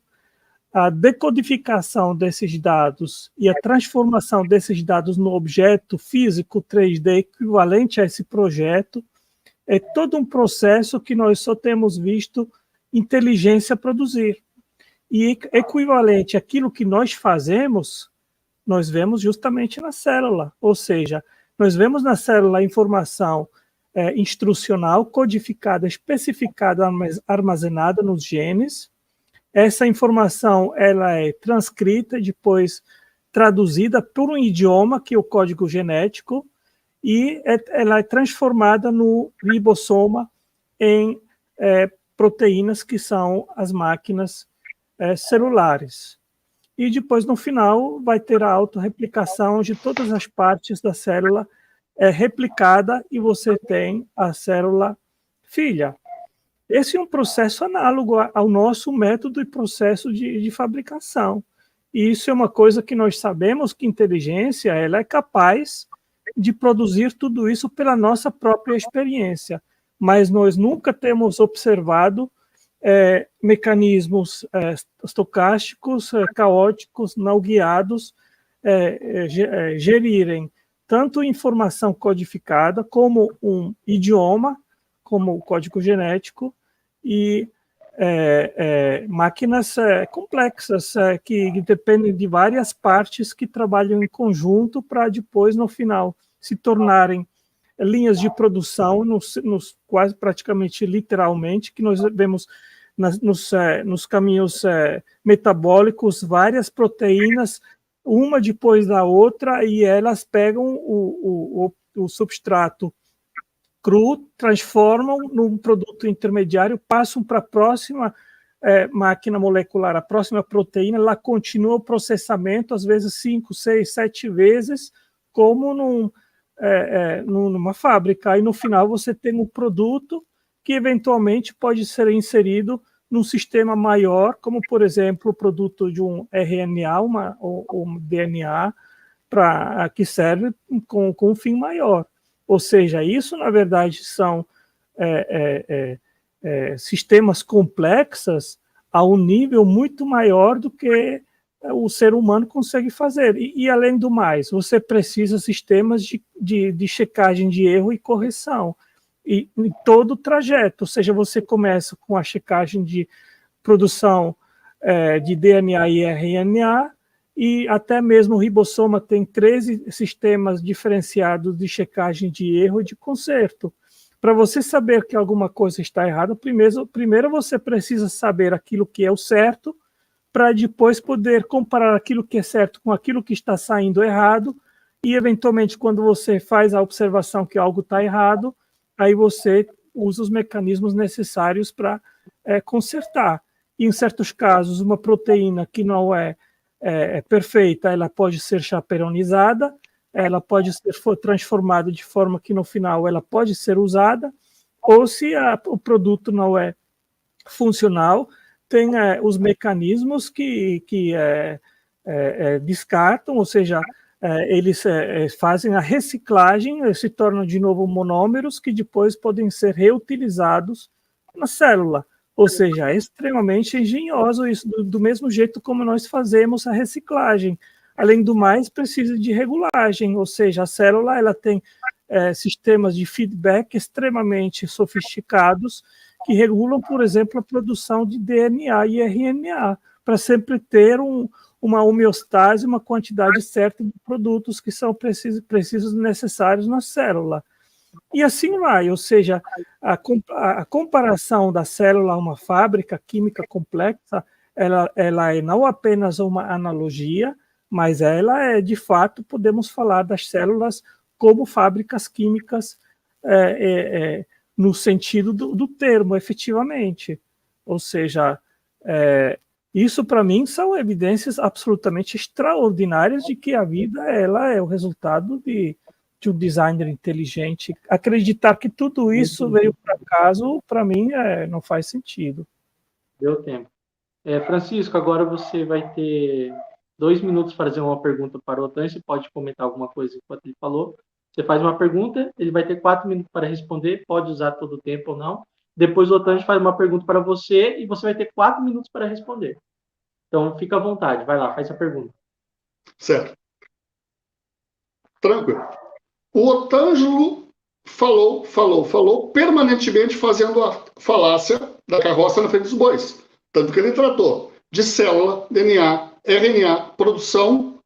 a decodificação desses dados e a transformação desses dados no objeto físico 3D equivalente a esse projeto, é todo um processo que nós só temos visto inteligência produzir. E equivalente àquilo que nós fazemos, nós vemos justamente na célula, ou seja, nós vemos na célula a informação instrucional, codificada, especificada, armazenada nos genes. Essa informação ela é transcrita, depois traduzida por um idioma, que é o código genético, e ela é transformada no ribossoma em proteínas, que são as máquinas celulares. E depois, no final, vai ter a autorreplicação de todas as partes da célula replicada, e você tem a célula filha. Esse é um processo análogo ao nosso método e processo de fabricação. E isso é uma coisa que nós sabemos, que inteligência ela é capaz de produzir tudo isso pela nossa própria experiência. Mas nós nunca temos observado mecanismos estocásticos, caóticos, não guiados, gerirem tanto informação codificada como um idioma, como o código genético, e máquinas complexas que dependem de várias partes que trabalham em conjunto para depois, no final, se tornarem linhas de produção, quase praticamente literalmente, que nós vemos nos caminhos metabólicos, várias proteínas, uma depois da outra, e elas pegam o substrato cru, transformam num produto intermediário, passam para a próxima máquina molecular, a próxima proteína, ela continua o processamento, às vezes 5, 6, 7 vezes, como numa fábrica. Aí, no final, você tem um produto que, eventualmente, pode ser inserido num sistema maior, como, por exemplo, o produto de um RNA, ou um DNA, que serve com um fim maior. Ou seja, isso, na verdade, são sistemas complexos, a um nível muito maior do que o ser humano consegue fazer. E além do mais, você precisa de sistemas de checagem de erro e correção em todo o trajeto. Ou seja, você começa com a checagem de produção de DNA e RNA, e até mesmo o ribossoma tem 13 sistemas diferenciados de checagem de erro e de conserto. Para você saber que alguma coisa está errada, primeiro você precisa saber aquilo que é o certo, para depois poder comparar aquilo que é certo com aquilo que está saindo errado, e eventualmente quando você faz a observação que algo está errado, aí você usa os mecanismos necessários para consertar. E em certos casos, uma proteína que não é perfeita, ela pode ser chaperonizada, ela pode ser transformada de forma que no final ela pode ser usada, ou se o produto não é funcional, tem os mecanismos que descartam, ou seja, eles fazem a reciclagem, se tornam de novo monômeros que depois podem ser reutilizados na célula. Ou seja, é extremamente engenhoso isso, do mesmo jeito como nós fazemos a reciclagem. Além do mais, precisa de regulagem, ou seja, a célula ela tem sistemas de feedback extremamente sofisticados que regulam, por exemplo, a produção de DNA e RNA, para sempre ter uma homeostase, uma quantidade certa de produtos que são precisos e necessários na célula. E assim vai, ou seja, a comparação da célula a uma fábrica química complexa, ela é não apenas uma analogia, mas ela é, de fato, podemos falar das células como fábricas químicas no sentido do termo, efetivamente. Ou seja, isso para mim são evidências absolutamente extraordinárias de que a vida ela é o resultado de um designer inteligente. Acreditar que tudo isso veio por acaso, para mim, não faz sentido. Deu tempo. Francisco, agora você vai ter 2 minutos para fazer uma pergunta para o Otan. Você pode comentar alguma coisa enquanto ele falou. Você faz uma pergunta, ele vai ter 4 minutos para responder, pode usar todo o tempo ou não. Depois o Otan faz uma pergunta para você e você vai ter 4 minutos para responder. Então, fica à vontade. Vai lá, faz a pergunta. Certo. Tranquilo. O Otângelo falou, permanentemente fazendo a falácia da carroça na frente dos bois. Tanto que ele tratou de célula, DNA, RNA, produção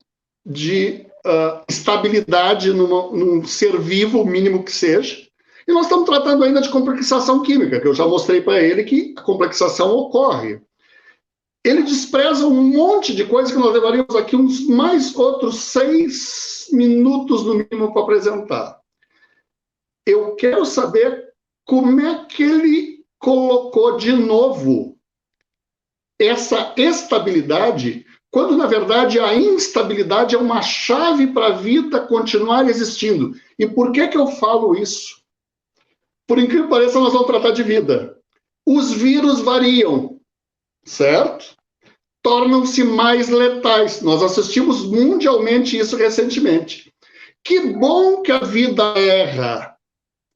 de estabilidade num ser vivo, o mínimo que seja. E nós estamos tratando ainda de complexação química, que eu já mostrei para ele que a complexação ocorre. Ele despreza um monte de coisas que nós levaríamos aqui uns mais outros 6 minutos no mínimo para apresentar. Eu quero saber como é que ele colocou de novo essa estabilidade, quando na verdade a instabilidade é uma chave para a vida continuar existindo. E por que eu falo isso? Por incrível que pareça, nós vamos tratar de vida. Os vírus variam, certo? Tornam-se mais letais. Nós assistimos mundialmente isso recentemente. Que bom que a vida erra.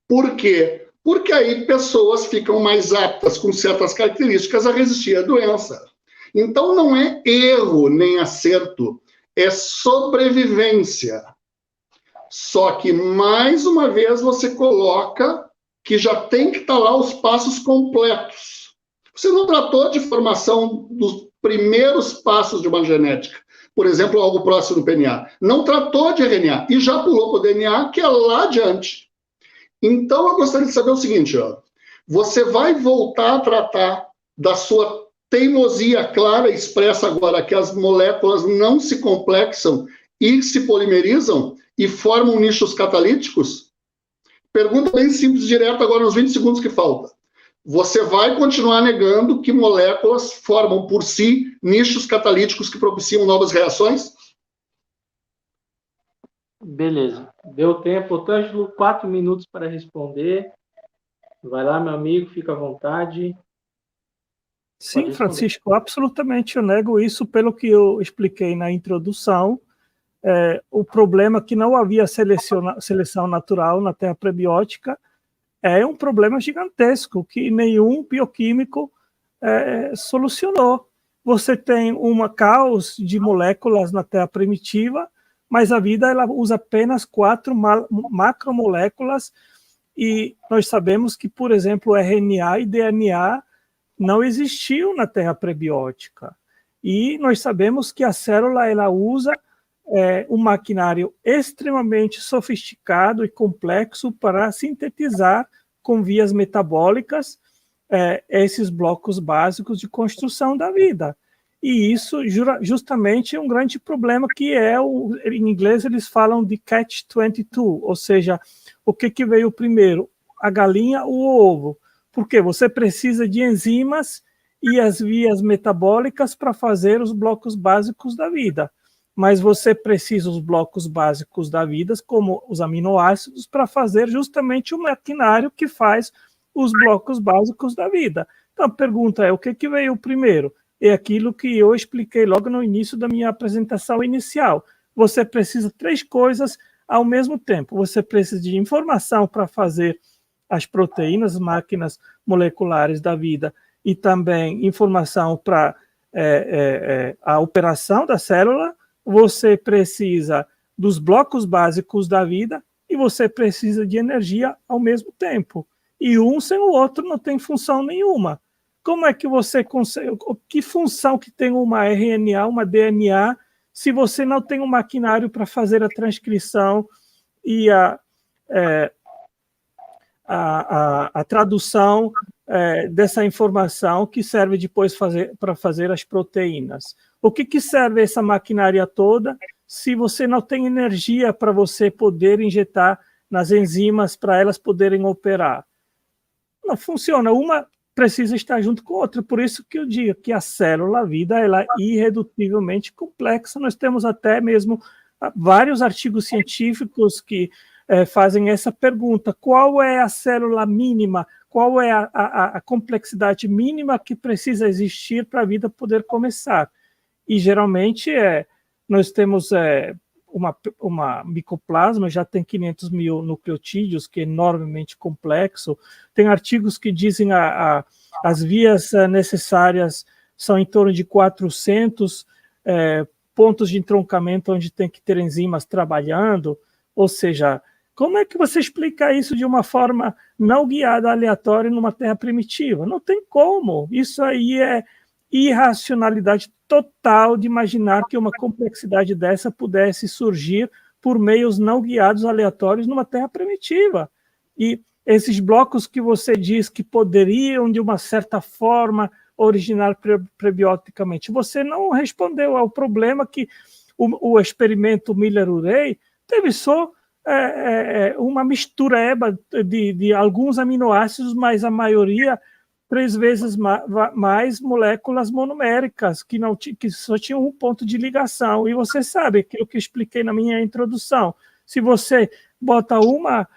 Por quê? Porque aí pessoas ficam mais aptas, com certas características, a resistir à doença. Então não é erro nem acerto, é sobrevivência. Só que, mais uma vez, você coloca que já tem que estar lá os passos completos. Você não tratou de formação dos primeiros passos de uma genética, por exemplo, algo próximo do PNA. Não tratou de RNA e já pulou para o DNA, que é lá adiante. Então, eu gostaria de saber o seguinte, você vai voltar a tratar da sua teimosia clara, expressa agora que as moléculas não se complexam e se polimerizam e formam nichos catalíticos? Pergunta bem simples, direta, agora nos 20 segundos que falta. Você vai continuar negando que moléculas formam por si nichos catalíticos que propiciam novas reações? Beleza. Deu tempo. Otângelo, 4 minutos para responder. Vai lá, meu amigo, fica à vontade. Sim, Francisco, absolutamente eu nego isso pelo que eu expliquei na introdução. O problema que não havia seleção natural na terra prebiótica é um problema gigantesco que nenhum bioquímico solucionou. Você tem uma caos de moléculas na Terra primitiva, mas a vida ela usa apenas 4 macromoléculas, e nós sabemos que, por exemplo, RNA e DNA não existiam na Terra prebiótica. E nós sabemos que a célula ela usa um maquinário extremamente sofisticado e complexo para sintetizar com vias metabólicas esses blocos básicos de construção da vida. E isso justamente é um grande problema, que em inglês eles falam de catch-22, ou seja, o que veio primeiro, a galinha ou o ovo? Porque você precisa de enzimas e as vias metabólicas para fazer os blocos básicos da vida, mas você precisa dos blocos básicos da vida, como os aminoácidos, para fazer justamente o maquinário que faz os blocos básicos da vida. Então a pergunta é, o que veio primeiro? É aquilo que eu expliquei logo no início da minha apresentação inicial. Você precisa de 3 coisas ao mesmo tempo. Você precisa de informação para fazer as proteínas, máquinas moleculares da vida, e também informação para a operação da célula. Você precisa dos blocos básicos da vida e você precisa de energia ao mesmo tempo. E um sem o outro não tem função nenhuma. Como é que você consegue? Que função que tem uma RNA, uma DNA, se você não tem um maquinário para fazer a transcrição e a tradução dessa informação que serve depois para fazer as proteínas? O que serve essa maquinária toda se você não tem energia para você poder injetar nas enzimas para elas poderem operar? Não funciona. Uma precisa estar junto com a outra. Por isso que eu digo que a célula, a vida, ela é irredutivelmente complexa. Nós temos até mesmo vários artigos científicos que fazem essa pergunta: qual é a célula mínima, qual é a complexidade mínima que precisa existir para a vida poder começar? E geralmente nós temos uma micoplasma, já tem 500 mil nucleotídeos, que é enormemente complexo. Tem artigos que dizem as vias necessárias são em torno de 400 pontos de entroncamento onde tem que ter enzimas trabalhando. Ou seja, como é que você explica isso de uma forma não guiada, aleatória, numa Terra primitiva? Não tem como. Isso aí é irracionalidade total de imaginar que uma complexidade dessa pudesse surgir por meios não guiados, aleatórios, numa Terra primitiva. E esses blocos que você diz que poderiam, de uma certa forma, originar prebioticamente, você não respondeu ao problema que o experimento Miller-Urey teve só uma mistureba de alguns aminoácidos, mas a maioria 3 vezes mais moléculas monoméricas, que só tinham um ponto de ligação. E você sabe aquilo que eu expliquei na minha introdução. Se você bota uma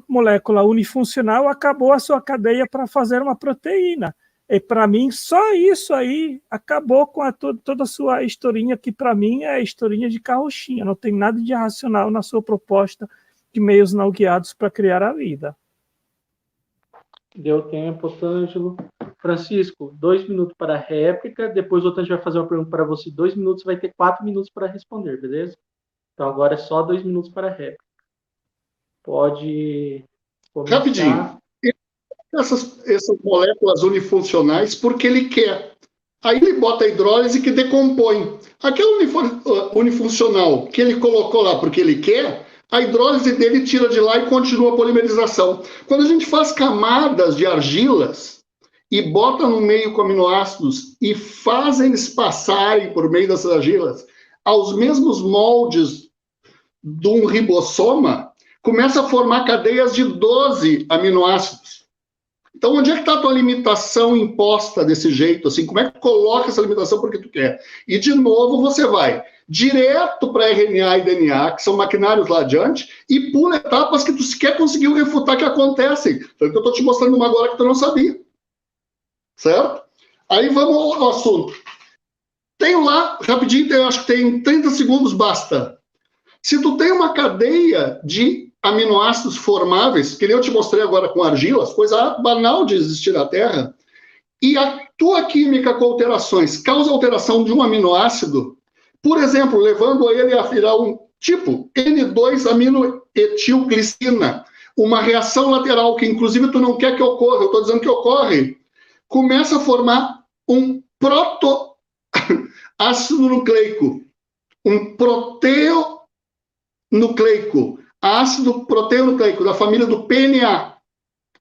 molécula unifuncional, acabou a sua cadeia para fazer uma proteína. E para mim, só isso aí acabou com toda a sua historinha, que para mim é a historinha de carrochinha. Não tem nada de racional na sua proposta de meios não guiados para criar a vida. Deu tempo, Otângelo. Francisco, 2 minutos para a réplica, depois o Otângelo vai fazer uma pergunta para você, 2 minutos, vai ter 4 minutos para responder, beleza? Então agora é só 2 minutos para a réplica. Pode começar. Rapidinho. Essas moléculas unifuncionais, porque ele quer. Aí ele bota a hidrólise que decompõe. Aquela unifuncional que ele colocou lá porque ele quer, a hidrólise dele tira de lá e continua a polimerização. Quando a gente faz camadas de argilas e bota no meio com aminoácidos e faz eles passarem por meio dessas argilas aos mesmos moldes de um ribossoma, começa a formar cadeias de 12 aminoácidos. Então, onde é que está a tua limitação imposta desse jeito? Assim, como é que coloca essa limitação porque tu quer? E, de novo, você vai direto para RNA e DNA, que são maquinários lá adiante, e pula etapas que tu sequer conseguiu refutar que acontecem. Então, eu estou te mostrando uma agora que tu não sabia. Certo? Aí vamos ao assunto. Tenho lá, rapidinho, eu acho que tem 30 segundos, basta. Se tu tem uma cadeia de aminoácidos formáveis, que nem eu te mostrei agora com argilas, coisa banal de existir na Terra, e a tua química com alterações causa alteração de um aminoácido, por exemplo, levando ele a virar um tipo N2-aminoetilglicina, uma reação lateral que, inclusive, tu não quer que ocorra, eu estou dizendo que ocorre, começa a formar um protoácido nucleico, um proteonucleico, ácido proteonucleico, da família do PNA,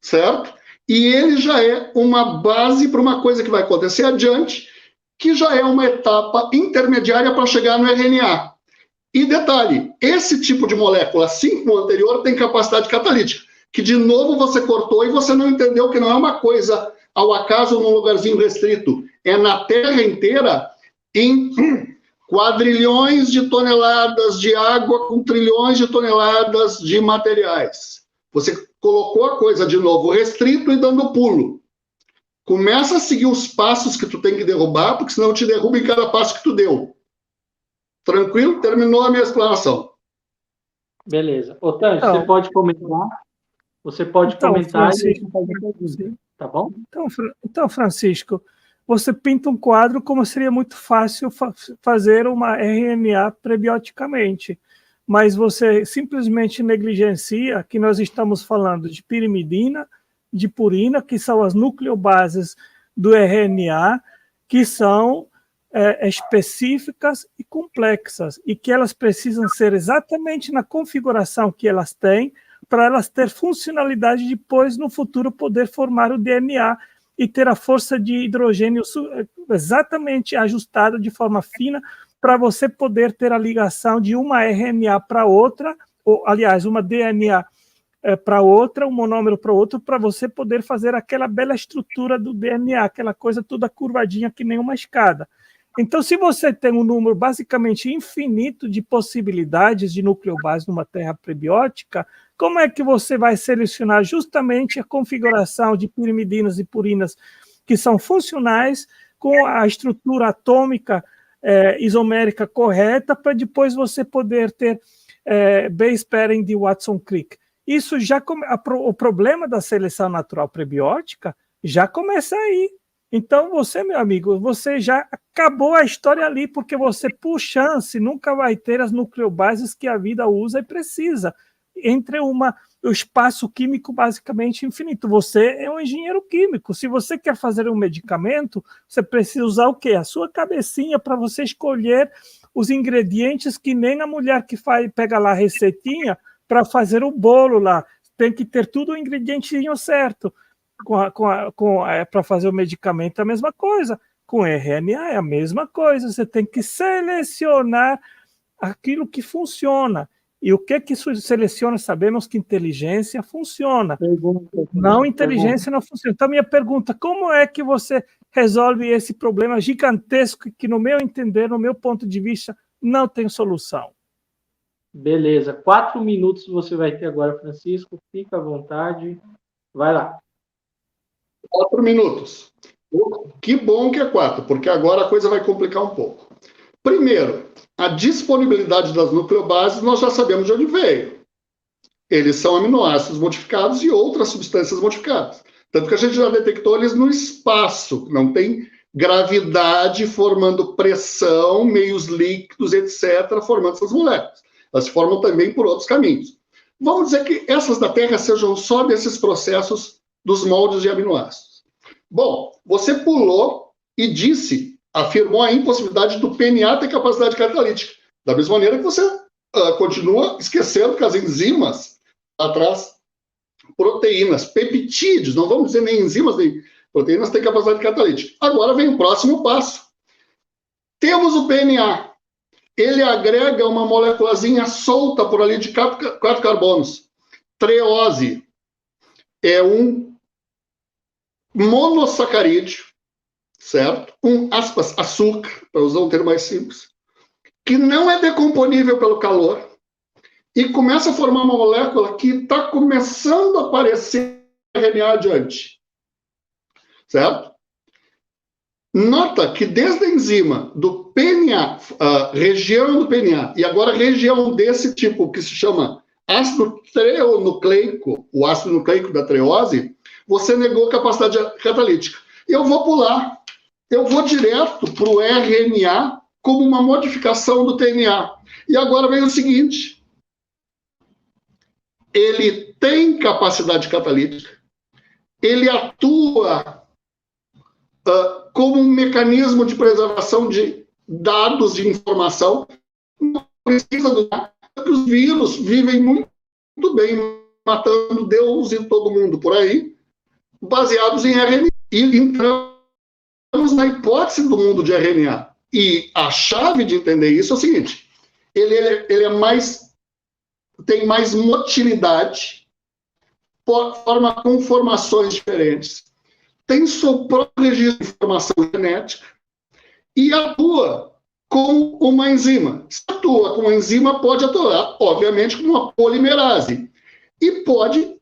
certo? E ele já é uma base para uma coisa que vai acontecer adiante, que já é uma etapa intermediária para chegar no RNA. E detalhe, esse tipo de molécula, assim como o anterior, tem capacidade catalítica, que de novo você cortou e você não entendeu que não é uma coisa ao acaso num lugarzinho restrito, é na Terra inteira, em quadrilhões de toneladas de água com trilhões de toneladas de materiais. Você colocou a coisa de novo restrito e dando pulo. Começa a seguir os passos que tu tem que derrubar, porque senão te derruba em cada passo que tu deu. Tranquilo? Terminou a minha explanação. Beleza. Otávio, você pode comentar? Você pode comentar e Francisco, fazer pergunta, tá bom? Então, Francisco, você pinta um quadro como seria muito fácil fazer uma RNA prebioticamente, mas você simplesmente negligencia que nós estamos falando de pirimidina, de purina, que são as nucleobases do RNA, que são específicas e complexas, e que elas precisam ser exatamente na configuração que elas têm, para elas ter funcionalidade depois, no futuro, poder formar o DNA e ter a força de hidrogênio exatamente ajustada de forma fina, para você poder ter a ligação de uma RNA para outra, ou, aliás, uma DNA para outra, um monômero para outro, para você poder fazer aquela bela estrutura do DNA, aquela coisa toda curvadinha que nem uma escada. Então, se você tem um número basicamente infinito de possibilidades de nucleobase numa terra prebiótica, como é que você vai selecionar justamente a configuração de pirimidinas e purinas que são funcionais com a estrutura atômica isomérica correta para depois você poder ter base pairing de Watson-Crick? Isso já o problema da seleção natural prebiótica já começa aí. Então, você, meu amigo, você já acabou a história ali, porque você, por chance, nunca vai ter as nucleobases que a vida usa e precisa, entre o espaço químico basicamente infinito. Você é um engenheiro químico. Se você quer fazer um medicamento, você precisa usar o quê? A sua cabecinha para você escolher os ingredientes, que nem a mulher que pega lá a receitinha para fazer o bolo lá. Tem que ter tudo o ingredientinho certo. Para fazer o medicamento é a mesma coisa, com RNA é a mesma coisa, você tem que selecionar aquilo que funciona. E o que isso seleciona? Sabemos que inteligência funciona, não inteligência não funciona. Então, minha pergunta, como é que você resolve esse problema gigantesco que, no meu entender, no meu ponto de vista, não tem solução? Beleza, 4 minutos você vai ter agora, Francisco, fica à vontade, vai lá. 4 minutos. Que bom que é 4, porque agora a coisa vai complicar um pouco. Primeiro, a disponibilidade das nucleobases nós já sabemos de onde veio. Eles são aminoácidos modificados e outras substâncias modificadas. Tanto que a gente já detectou eles no espaço, não tem gravidade formando pressão, meios líquidos, etc., formando essas moléculas. Elas se formam também por outros caminhos. Vamos dizer que essas da Terra sejam só desses processos dos moldes de aminoácidos. Bom, você pulou e afirmou a impossibilidade do PNA ter capacidade catalítica. Da mesma maneira que você continua esquecendo que as enzimas atrás, proteínas, peptídeos, não vamos dizer nem enzimas nem proteínas, têm capacidade catalítica. Agora vem o próximo passo. Temos o PNA. Ele agrega uma moléculazinha solta por ali de 4 carbonos. Treose. É um monossacarídeo, certo? Aspas, açúcar, para usar um termo mais simples, que não é decomponível pelo calor e começa a formar uma molécula que está começando a aparecer RNA adiante, certo? Nota que desde a enzima do PNA, região do PNA, e agora região desse tipo que se chama ácido treonucleico, o ácido nucleico da treose, você negou capacidade catalítica. Eu vou pular. Eu vou direto para o RNA como uma modificação do TNA. E agora vem o seguinte. Ele tem capacidade catalítica, ele atua como um mecanismo de preservação de dados de informação. Não precisa do que os vírus vivem muito bem matando Deus e todo mundo por aí, baseados em RNA. E entramos na hipótese do mundo de RNA. E a chave de entender isso é o seguinte: ele é mais, tem mais motilidade, forma conformações diferentes, tem seu próprio registro de informação genética e atua com uma enzima. Se atua com uma enzima, pode atuar, obviamente, com uma polimerase. E pode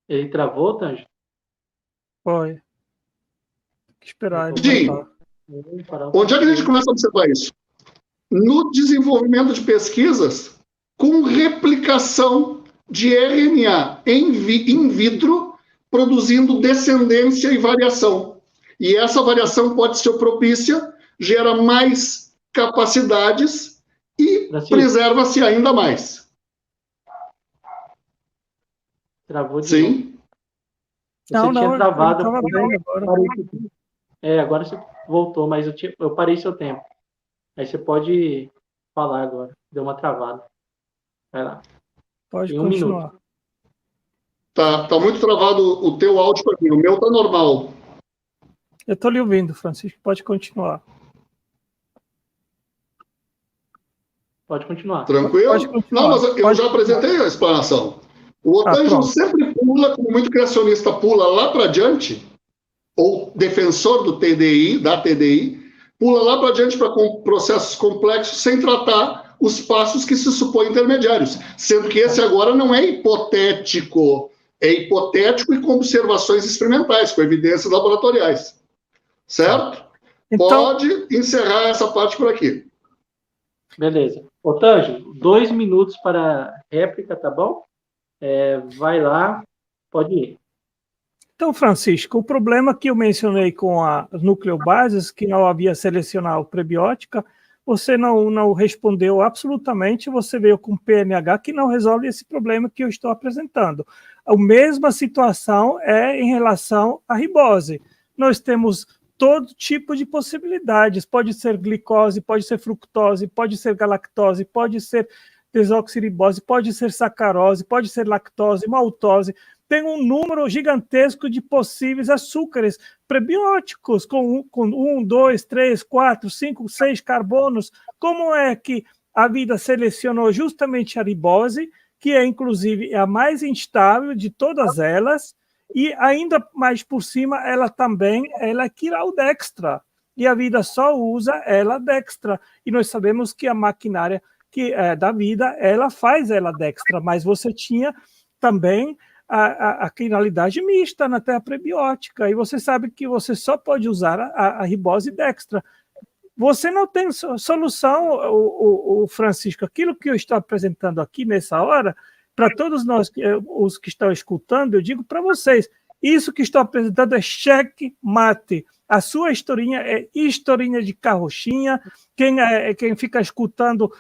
Ele travou, Tanjo? Foi. Tem que esperar ele Sim. voltar. Onde é que a gente começa a observar isso? No desenvolvimento de pesquisas com replicação de RNA in vitro, produzindo descendência e variação. E essa variação pode ser propícia, gera mais capacidades e preserva-se ainda mais. Travou de Sim. novo. Você tinha travado. Agora. Agora você voltou, mas eu parei seu tempo. Aí você pode falar agora. Deu uma travada. Vai lá. Pode em continuar. minuto. Tá muito travado o teu áudio para mim. O meu tá normal. Eu estou lhe ouvindo, Francisco. Pode continuar. Pode continuar. Tranquilo? Pode continuar. Não, mas eu já apresentei a explanação. O Otângelo sempre pula, como muito criacionista pula lá para diante, ou defensor do TDI, da TDI, pula lá para diante para processos complexos sem tratar os passos que se supõem intermediários. Sendo que esse agora não é hipotético. É hipotético e com observações experimentais, com evidências laboratoriais. Certo? Então, pode encerrar essa parte por aqui. Beleza. Otângelo, 2 minutos para réplica, tá bom? Vai lá, pode ir. Então, Francisco, o problema que eu mencionei com as nucleobases, que não havia selecional prebiótica, você não respondeu absolutamente, você veio com PNH que não resolve esse problema que eu estou apresentando. A mesma situação é em relação à ribose. Nós temos todo tipo de possibilidades, pode ser glicose, pode ser fructose, pode ser galactose, pode ser desoxirribose, pode ser sacarose, pode ser lactose, maltose. Tem um número gigantesco de possíveis açúcares prebióticos, com 1, 2, 3, 4, 5, 6 carbonos. Como é que a vida selecionou justamente a ribose, que é, inclusive, a mais instável de todas elas, e ainda mais por cima, ela é quiraldextra, e a vida só usa ela dextra. E nós sabemos que a maquinária da vida, ela faz ela dextra, mas você tinha também a quiralidade mista na terra prebiótica, e você sabe que você só pode usar a ribose dextra. Você não tem solução, o Francisco. Aquilo que eu estou apresentando aqui nessa hora, para todos nós, os que estão escutando, eu digo para vocês, isso que estou apresentando é cheque-mate. A sua historinha é historinha de carrochinha. Quem fica escutando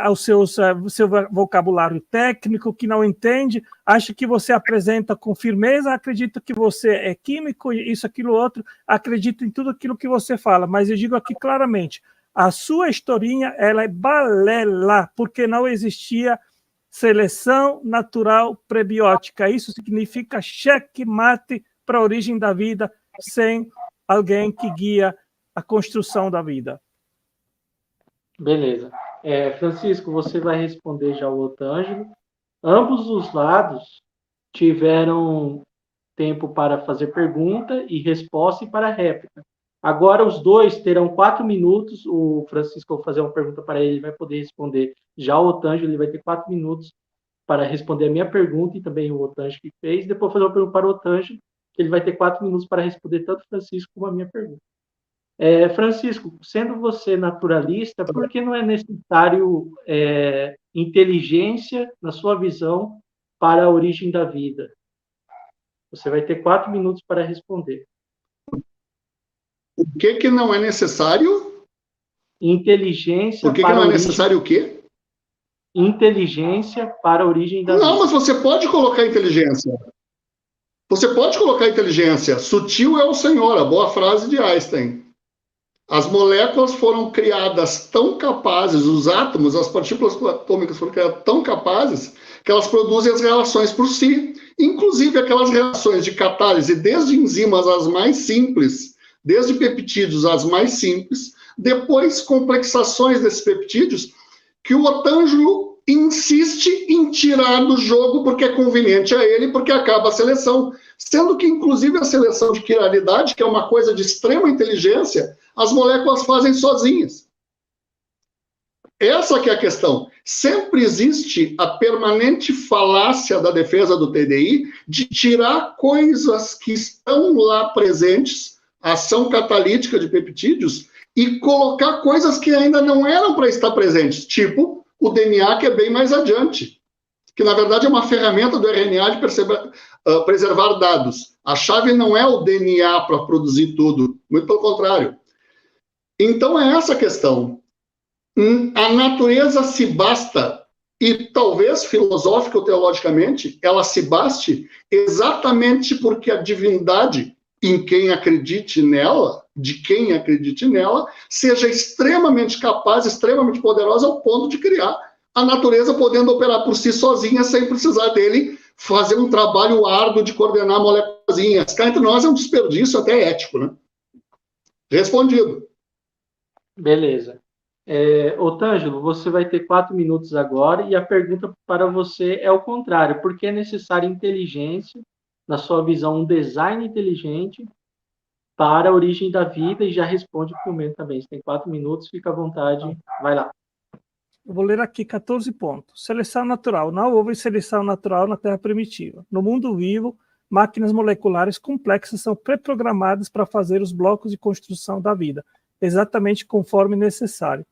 o seu vocabulário técnico, que não entende, acha que você apresenta com firmeza, acredita que você é químico, isso, aquilo, outro, acredita em tudo aquilo que você fala. Mas eu digo aqui claramente, a sua historinha ela é balela, porque não existia seleção natural prebiótica. Isso significa cheque-mate para a origem da vida, sem alguém que guia a construção da vida. Beleza. Francisco, você vai responder já o Otângelo. Ambos os lados tiveram tempo para fazer pergunta e resposta e para réplica. Agora os dois terão 4 minutos. O Francisco, eu vou fazer uma pergunta para ele, ele vai poder responder. Já o Otângelo, ele vai ter 4 minutos para responder a minha pergunta e também o Otângelo que fez. Depois fazer uma pergunta para o Otângelo, que ele vai ter 4 minutos para responder tanto o Francisco como a minha pergunta. Francisco, sendo você naturalista, por que não é necessário inteligência, na sua visão, para a origem da vida? Você vai ter 4 minutos para responder. O que não é necessário? Inteligência. Por que não é necessário o quê? Inteligência para a origem da vida. Não, mas você pode colocar inteligência. Você pode colocar inteligência. Sutil é o Senhor, a boa frase de Einstein. As moléculas foram criadas tão capazes, os átomos, as partículas atômicas foram criadas tão capazes que elas produzem as reações por si. Inclusive aquelas reações de catálise, desde enzimas as mais simples, desde peptídeos as mais simples, depois complexações desses peptídeos, que o Otângelo insiste em tirar do jogo porque é conveniente a ele, porque acaba a seleção. Sendo que, inclusive, a seleção de quiralidade, que é uma coisa de extrema inteligência, as moléculas fazem sozinhas. Essa que é a questão. Sempre existe a permanente falácia da defesa do TDI de tirar coisas que estão lá presentes, ação catalítica de peptídeos, e colocar coisas que ainda não eram para estar presentes, tipo o DNA, que é bem mais adiante, que na verdade é uma ferramenta do RNA de preservar dados. A chave não é o DNA para produzir tudo, muito pelo contrário. Então é essa a questão. A natureza se basta, e talvez filosófica ou teologicamente, ela se baste exatamente porque a divindade, em quem acredite nela, de quem acredite nela, seja extremamente capaz, extremamente poderosa ao ponto de criar a natureza podendo operar por si sozinha sem precisar dele fazer um trabalho árduo de coordenar moléculas. Cá entre nós é um desperdício até ético, né? Respondido. Beleza. Otângelo, você vai ter 4 minutos agora e a pergunta para você é o contrário. Por que é necessária inteligência, na sua visão, um design inteligente para a origem da vida? E já responde o Filomeno também. Você tem 4 minutos, fica à vontade. Vai lá. Eu vou ler aqui 14 pontos. Seleção natural. Não houve seleção natural na Terra primitiva. No mundo vivo, máquinas moleculares complexas são pré-programadas para fazer os blocos de construção da vida, exatamente conforme necessário.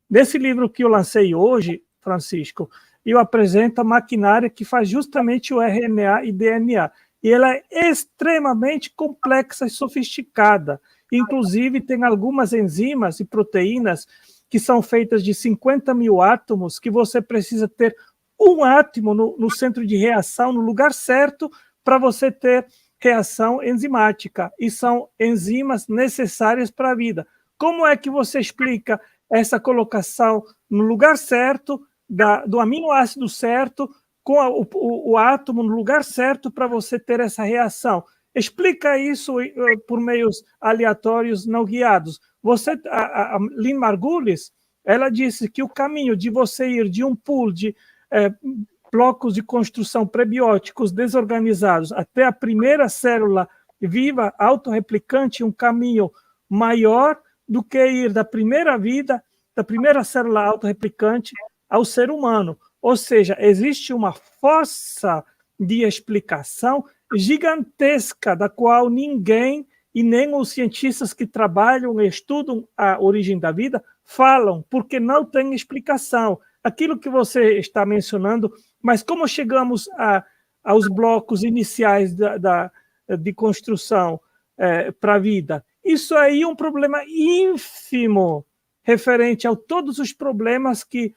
Nesse livro que eu lancei hoje, Francisco, eu apresento a maquinária que faz justamente o RNA e DNA. E ela é extremamente complexa e sofisticada. Inclusive, tem algumas enzimas e proteínas que são feitas de 50 mil átomos, que você precisa ter um átomo no centro de reação, no lugar certo, para você ter reação enzimática. E são enzimas necessárias para a vida. Como é que você explica essa colocação no lugar certo, do aminoácido certo, com o átomo no lugar certo para você ter essa reação? Explica isso por meios aleatórios não guiados. A Lynn Margulis, ela disse que o caminho de você ir de um pool de blocos de construção prebióticos desorganizados até a primeira célula viva, autorreplicante, um caminho maior do que ir da primeira vida, da primeira célula autorreplicante ao ser humano. Ou seja, existe uma fossa de explicação gigantesca, da qual ninguém, e nem os cientistas que trabalham e estudam a origem da vida, falam, porque não tem explicação. Aquilo que você está mencionando, mas como chegamos aos blocos iniciais de construção para a vida? Isso aí é um problema ínfimo referente a todos os problemas que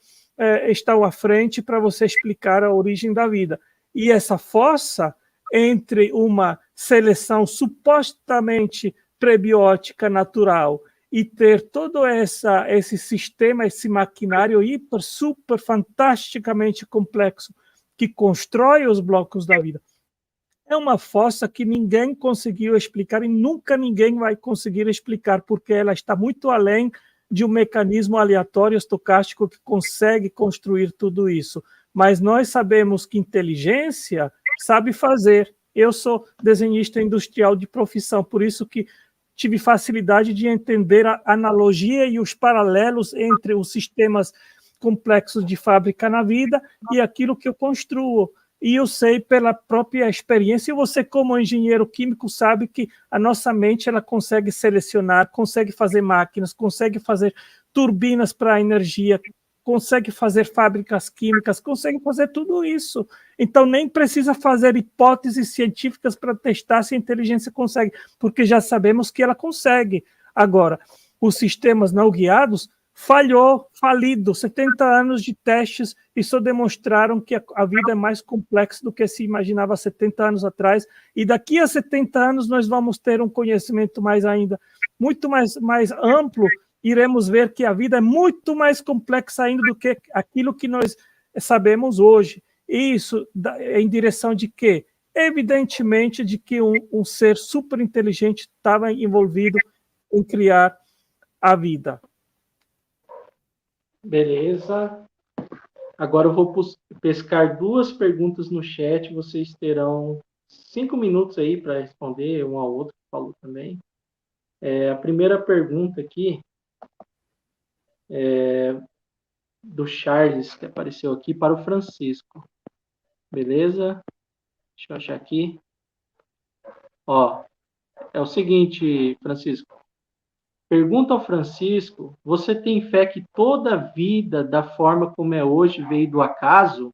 estão à frente para você explicar a origem da vida. E essa fossa entre uma seleção supostamente prebiótica natural e ter todo esse sistema, esse maquinário hiper, super, fantasticamente complexo que constrói os blocos da vida, é uma fossa que ninguém conseguiu explicar e nunca ninguém vai conseguir explicar, porque ela está muito além de um mecanismo aleatório estocástico que consegue construir tudo isso. Mas nós sabemos que inteligência sabe fazer. Eu sou desenhista industrial de profissão, por isso que tive facilidade de entender a analogia e os paralelos entre os sistemas complexos de fábrica na vida e aquilo que eu construo. E eu sei pela própria experiência, e você como engenheiro químico sabe que a nossa mente ela consegue selecionar, consegue fazer máquinas, consegue fazer turbinas para energia, consegue fazer fábricas químicas, consegue fazer tudo isso. Então nem precisa fazer hipóteses científicas para testar se a inteligência consegue, porque já sabemos que ela consegue. Agora, os sistemas não guiados falido, 70 anos de testes e só demonstraram que a vida é mais complexa do que se imaginava 70 anos atrás, e daqui a 70 anos nós vamos ter um conhecimento muito mais amplo, iremos ver que a vida é muito mais complexa ainda do que aquilo que nós sabemos hoje. E isso em direção de quê? Evidentemente de que um ser super inteligente estava envolvido em criar a vida. Beleza. Agora eu vou pescar 2 perguntas no chat. Vocês terão 5 minutos aí para responder, um ao outro que falou também. A primeira pergunta aqui é do Charles, que apareceu aqui, para o Francisco. Beleza? Deixa eu achar aqui. Ó, é o seguinte, Francisco. Pergunta ao Francisco: você tem fé que toda a vida, da forma como é hoje, veio do acaso?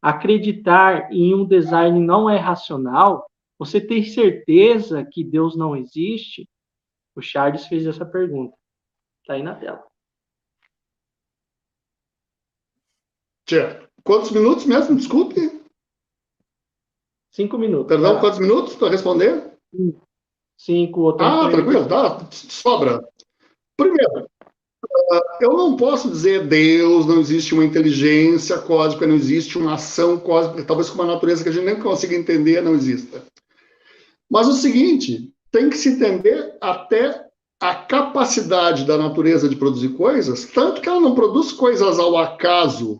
Acreditar em um design não é racional? Você tem certeza que Deus não existe? O Charles fez essa pergunta. Está aí na tela. Quantos minutos mesmo? Desculpe. 5 minutos. Perdão, quantos minutos para responder? 5, outro. Tranquilo, tá, sobra. Primeiro, eu não posso dizer Deus, não existe uma inteligência cósmica, não existe uma ação cósmica, talvez com uma natureza que a gente nem consiga entender, não exista. Mas o seguinte, tem que se entender até a capacidade da natureza de produzir coisas, tanto que ela não produz coisas ao acaso.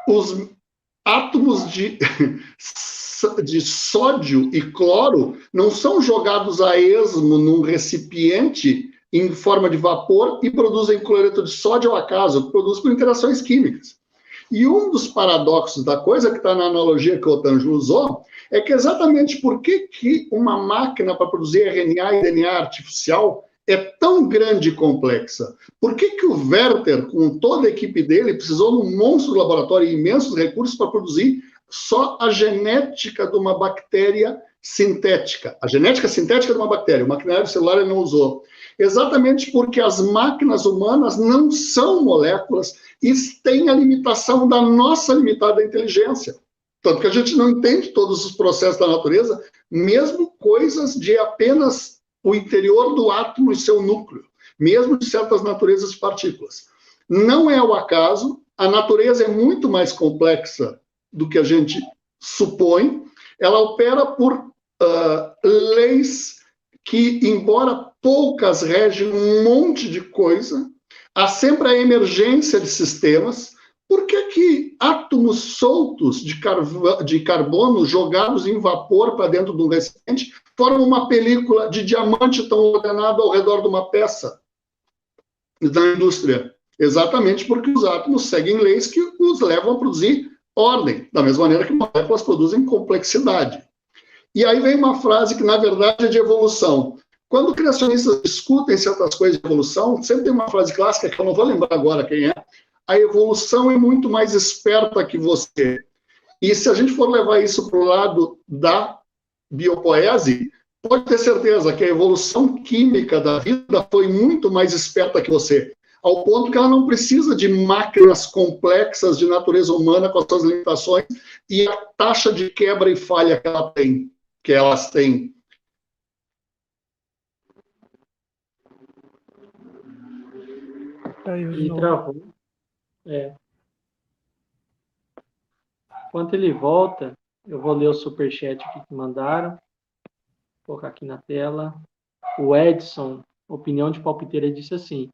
Os átomos de sódio e cloro não são jogados a esmo num recipiente em forma de vapor e produzem cloreto de sódio ao acaso, produz por interações químicas. E um dos paradoxos da coisa, que está na analogia que o Otanjo usou, é que exatamente por que uma máquina para produzir RNA e DNA artificial é tão grande e complexa? Por que o Werther, com toda a equipe dele, precisou de um monstro laboratório e imensos recursos para produzir só a genética de uma bactéria sintética? A genética sintética de uma bactéria, o maquinário celular ele não usou. Exatamente porque as máquinas humanas não são moléculas e têm a limitação da nossa limitada inteligência. Tanto que a gente não entende todos os processos da natureza, mesmo coisas de apenas o interior do átomo e seu núcleo, mesmo de certas naturezas de partículas. Não é o acaso, a natureza é muito mais complexa do que a gente supõe, ela opera por leis que, embora poucas, regem um monte de coisa, há sempre a emergência de sistemas. Por que átomos soltos de carbono jogados em vapor para dentro de um recipiente formam uma película de diamante tão ordenada ao redor de uma peça da indústria? Exatamente porque os átomos seguem leis que os levam a produzir ordem, da mesma maneira que moléculas produzem complexidade. E aí vem uma frase que, na verdade, é de evolução. Quando criacionistas discutem certas coisas de evolução, sempre tem uma frase clássica, que eu não vou lembrar agora quem é: a evolução é muito mais esperta que você. E se a gente for levar isso para o lado da biopoese, pode ter certeza que a evolução química da vida foi muito mais esperta que você, ao ponto que ela não precisa de máquinas complexas de natureza humana com as suas limitações e a taxa de quebra e falha que elas têm. E travou. Enquanto ele volta, eu vou ler o superchat aqui que mandaram. Vou colocar aqui na tela. O Edson, opinião de palpiteira, disse assim: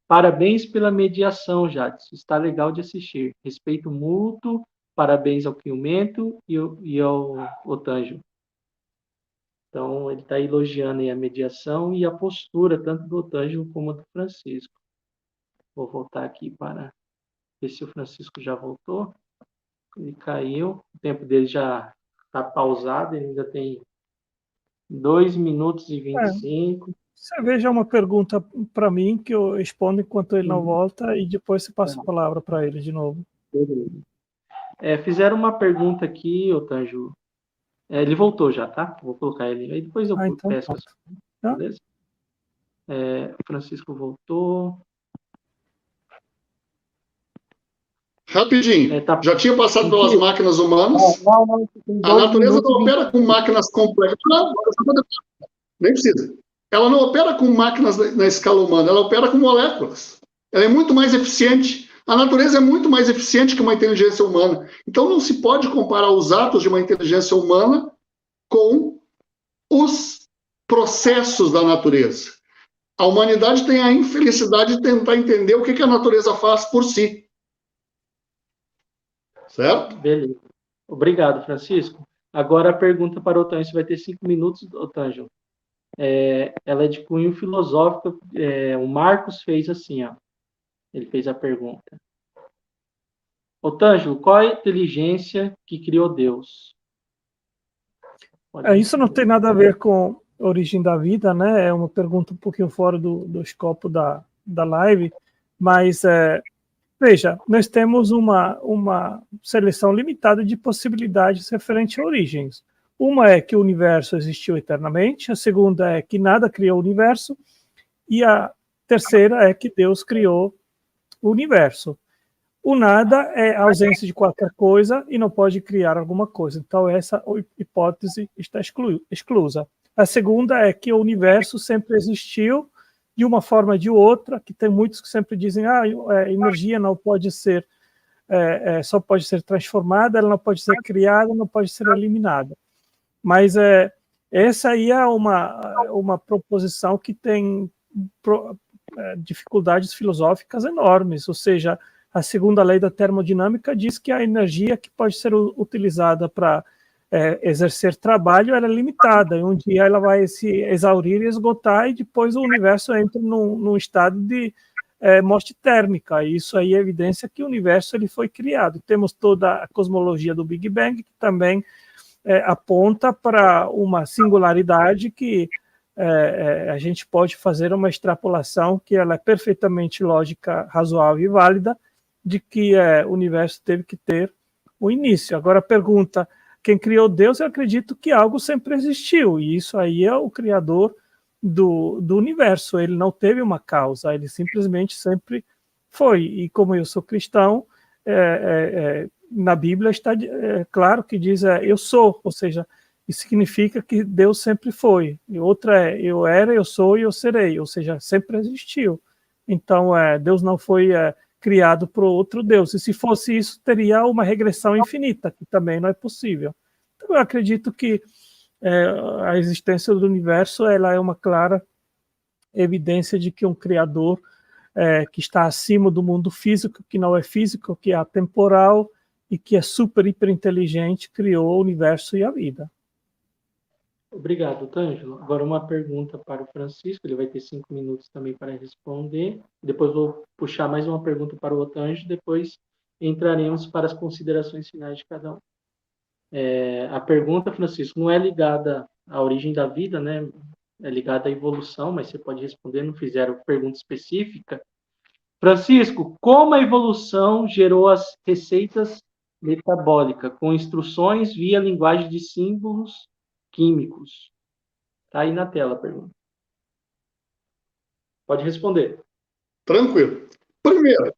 parabéns pela mediação, Jadson. Está legal de assistir. Respeito mútuo. Parabéns ao Quilmento e ao Otanjo. Então, ele está elogiando aí a mediação e a postura, tanto do Otângelo como do Francisco. Vou voltar aqui para ver se o Francisco já voltou. Ele caiu, o tempo dele já está pausado, ele ainda tem 2 minutos e 25. Você veja uma pergunta para mim que eu respondo enquanto ele não volta e depois você passa a palavra para ele de novo. Fizeram uma pergunta aqui, Otângelo. Ele voltou já, tá? Vou colocar ele aí, depois eu Então, peço. Beleza? O Francisco voltou. Rapidinho, já tinha passado pelas máquinas humanas. Não, a natureza não opera com máquinas complexas. Não, nem precisa. Ela não opera com máquinas na escala humana, ela opera com moléculas. Ela é muito mais eficiente. A natureza é muito mais eficiente que uma inteligência humana. Então não se pode comparar os atos de uma inteligência humana com os processos da natureza. A humanidade tem a infelicidade de tentar entender o que a natureza faz por si. Certo? Beleza. Obrigado, Francisco. Agora a pergunta para o Otângelo. Você vai ter 5 minutos, Otângelo. Ela é de cunho filosófico. O Marcos fez assim, ó. Ele fez a pergunta. Otângelo, qual é a inteligência que criou Deus? Isso não tem nada a ver com a origem da vida, né? É uma pergunta um pouquinho fora do escopo da live, mas veja, nós temos uma seleção limitada de possibilidades referente a origens. Uma é que o universo existiu eternamente, a segunda é que nada criou o universo, e a terceira é que Deus criou o universo. O nada é a ausência de qualquer coisa e não pode criar alguma coisa. Então, essa hipótese está exclusa. A segunda é que o universo sempre existiu de uma forma ou de outra, que tem muitos que sempre dizem a energia não pode ser, só pode ser transformada, ela não pode ser criada, não pode ser eliminada. Mas essa aí é uma proposição que tem dificuldades filosóficas enormes, ou seja, a segunda lei da termodinâmica diz que a energia que pode ser utilizada para exercer trabalho ela é limitada, e um dia ela vai se exaurir e esgotar, e depois o universo entra num estado de morte térmica, e isso aí é evidência que o universo ele foi criado. Temos toda a cosmologia do Big Bang, que também aponta para uma singularidade que a gente pode fazer uma extrapolação que ela é perfeitamente lógica, razoável e válida, de que o universo teve que ter o início. Agora a pergunta, quem criou Deus? Eu acredito que algo sempre existiu, e isso aí é o criador do universo. Ele não teve uma causa, ele simplesmente sempre foi. E como eu sou cristão, na Bíblia está claro que diz eu sou, ou seja, isso significa que Deus sempre foi. E outra é eu era, eu sou e eu serei, ou seja, sempre existiu. Então Deus não foi criado por outro Deus. E se fosse isso, teria uma regressão infinita, que também não é possível. Então, eu acredito que a existência do universo ela é uma clara evidência de que um Criador que está acima do mundo físico, que não é físico, que é atemporal e que é super, hiper inteligente, criou o universo e a vida. Obrigado, Otângelo. Agora uma pergunta para o Francisco, ele vai ter 5 minutos também para responder. Depois vou puxar mais uma pergunta para o Otângelo, depois entraremos para as considerações finais de cada um. A pergunta, Francisco, não é ligada à origem da vida, né? É ligada à evolução, mas você pode responder, não fizeram pergunta específica. Francisco, como a evolução gerou as receitas metabólicas, com instruções via linguagem de símbolos químicos? Está aí na tela a pergunta. Pode responder. Tranquilo. Primeiro,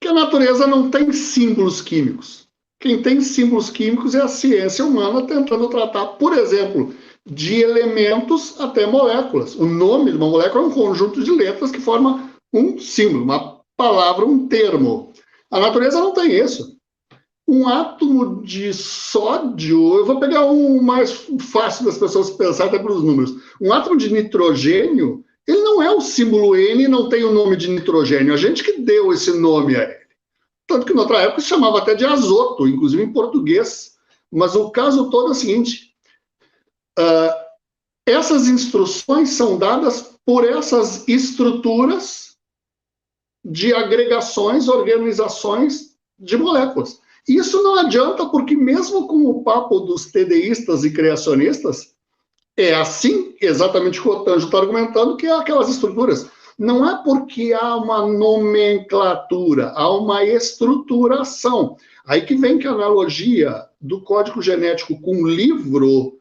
que a natureza não tem símbolos químicos. Quem tem símbolos químicos é a ciência humana tentando tratar, por exemplo, de elementos até moléculas. O nome de uma molécula é um conjunto de letras que forma um símbolo, uma palavra, um termo. A natureza não tem isso. Um átomo de sódio, eu vou pegar um mais fácil das pessoas pensar até pelos números. Um átomo de nitrogênio, ele não é o símbolo N, não tem o nome de nitrogênio. A gente que deu esse nome a ele. Tanto que, na outra época, se chamava até de azoto, inclusive em português. Mas o caso todo é o seguinte. essas instruções são dadas por essas estruturas de agregações, organizações de moléculas. Isso não adianta, porque mesmo com o papo dos TDIstas e criacionistas, é assim, exatamente o que o Otângio está argumentando, que é aquelas estruturas. Não é porque há uma nomenclatura, há uma estruturação. Aí que vem que a analogia do código genético com livro,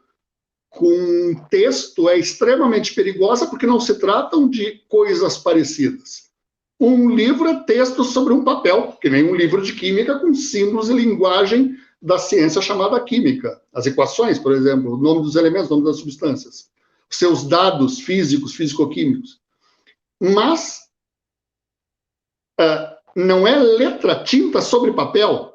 com texto, é extremamente perigosa, porque não se tratam de coisas parecidas. Um livro é texto sobre um papel, que nem um livro de química com símbolos e linguagem da ciência chamada química. As equações, por exemplo, o nome dos elementos, o nome das substâncias, seus dados físicos, físico-químicos. Mas não é letra, tinta sobre papel,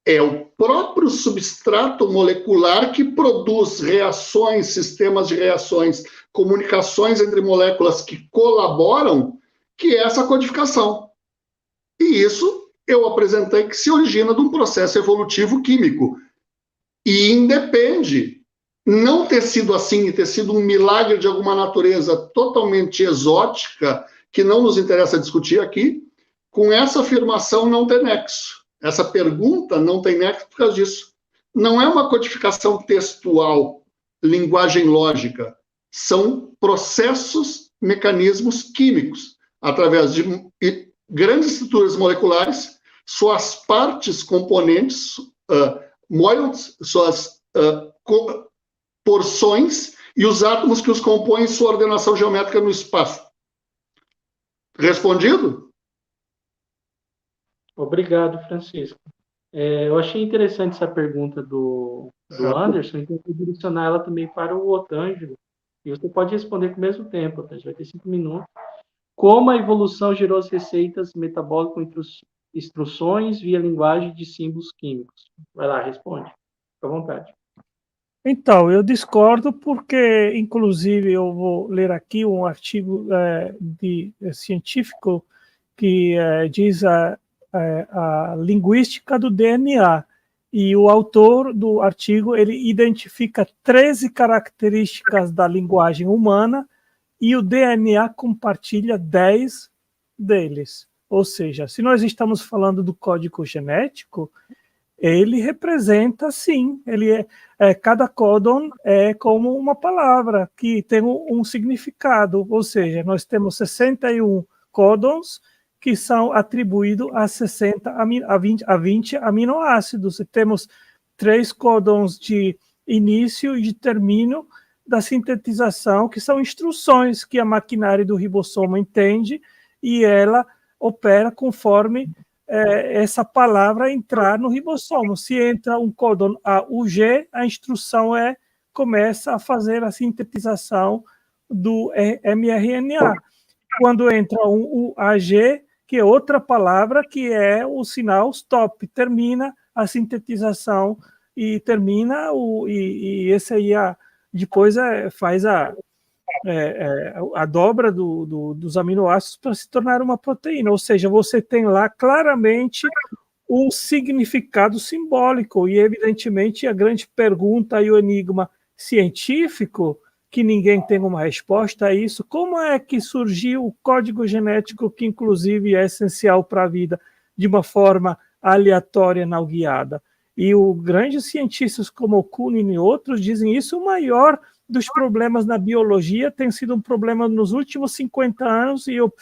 é o próprio substrato molecular que produz reações, sistemas de reações, comunicações entre moléculas que colaboram, que é essa codificação. E isso eu apresentei que se origina de um processo evolutivo químico. E independe não ter sido assim e ter sido um milagre de alguma natureza totalmente exótica, que não nos interessa discutir aqui, com essa afirmação não tem nexo. Essa pergunta não tem nexo por causa disso. Não é uma codificação textual, linguagem lógica. São processos, mecanismos químicos, através de grandes estruturas moleculares, suas partes, componentes, moieties, suas porções e os átomos que os compõem, sua ordenação geométrica no espaço. Respondido? Obrigado, Francisco. Eu achei interessante essa pergunta do Anderson, então eu vou direcionar ela também para o Otângelo, e você pode responder com o mesmo tempo, Otângelo, vai ter 5 minutos. Como a evolução gerou as receitas metabólicas com instruções via linguagem de símbolos químicos? Vai lá, responde. Fica à vontade. Então, eu discordo porque, inclusive, eu vou ler aqui um artigo científico que diz a linguística do DNA, e o autor do artigo ele identifica 13 características da linguagem humana e o DNA compartilha 10 deles. Ou seja, se nós estamos falando do código genético, ele representa, sim, cada códon é como uma palavra que tem um significado, ou seja, nós temos 61 códons que são atribuídos a 20 aminoácidos, e temos 3 códons de início e de término da sintetização, que são instruções que a maquinária do ribossomo entende, e ela opera conforme essa palavra entrar no ribossomo. Se entra um códon AUG, a instrução começa a fazer a sintetização do mRNA. Quando entra um AG, que é outra palavra, que é o sinal stop, termina a sintetização e termina e esse aí depois faz a dobra dos aminoácidos para se tornar uma proteína, ou seja, você tem lá claramente um significado simbólico, e evidentemente a grande pergunta e o enigma científico, que ninguém tem uma resposta a isso, como é que surgiu o código genético, que inclusive é essencial para a vida, de uma forma aleatória, não guiada? E os grandes cientistas como o Kuhn e outros dizem isso, o maior dos problemas na biologia tem sido um problema nos últimos 50 anos, e eu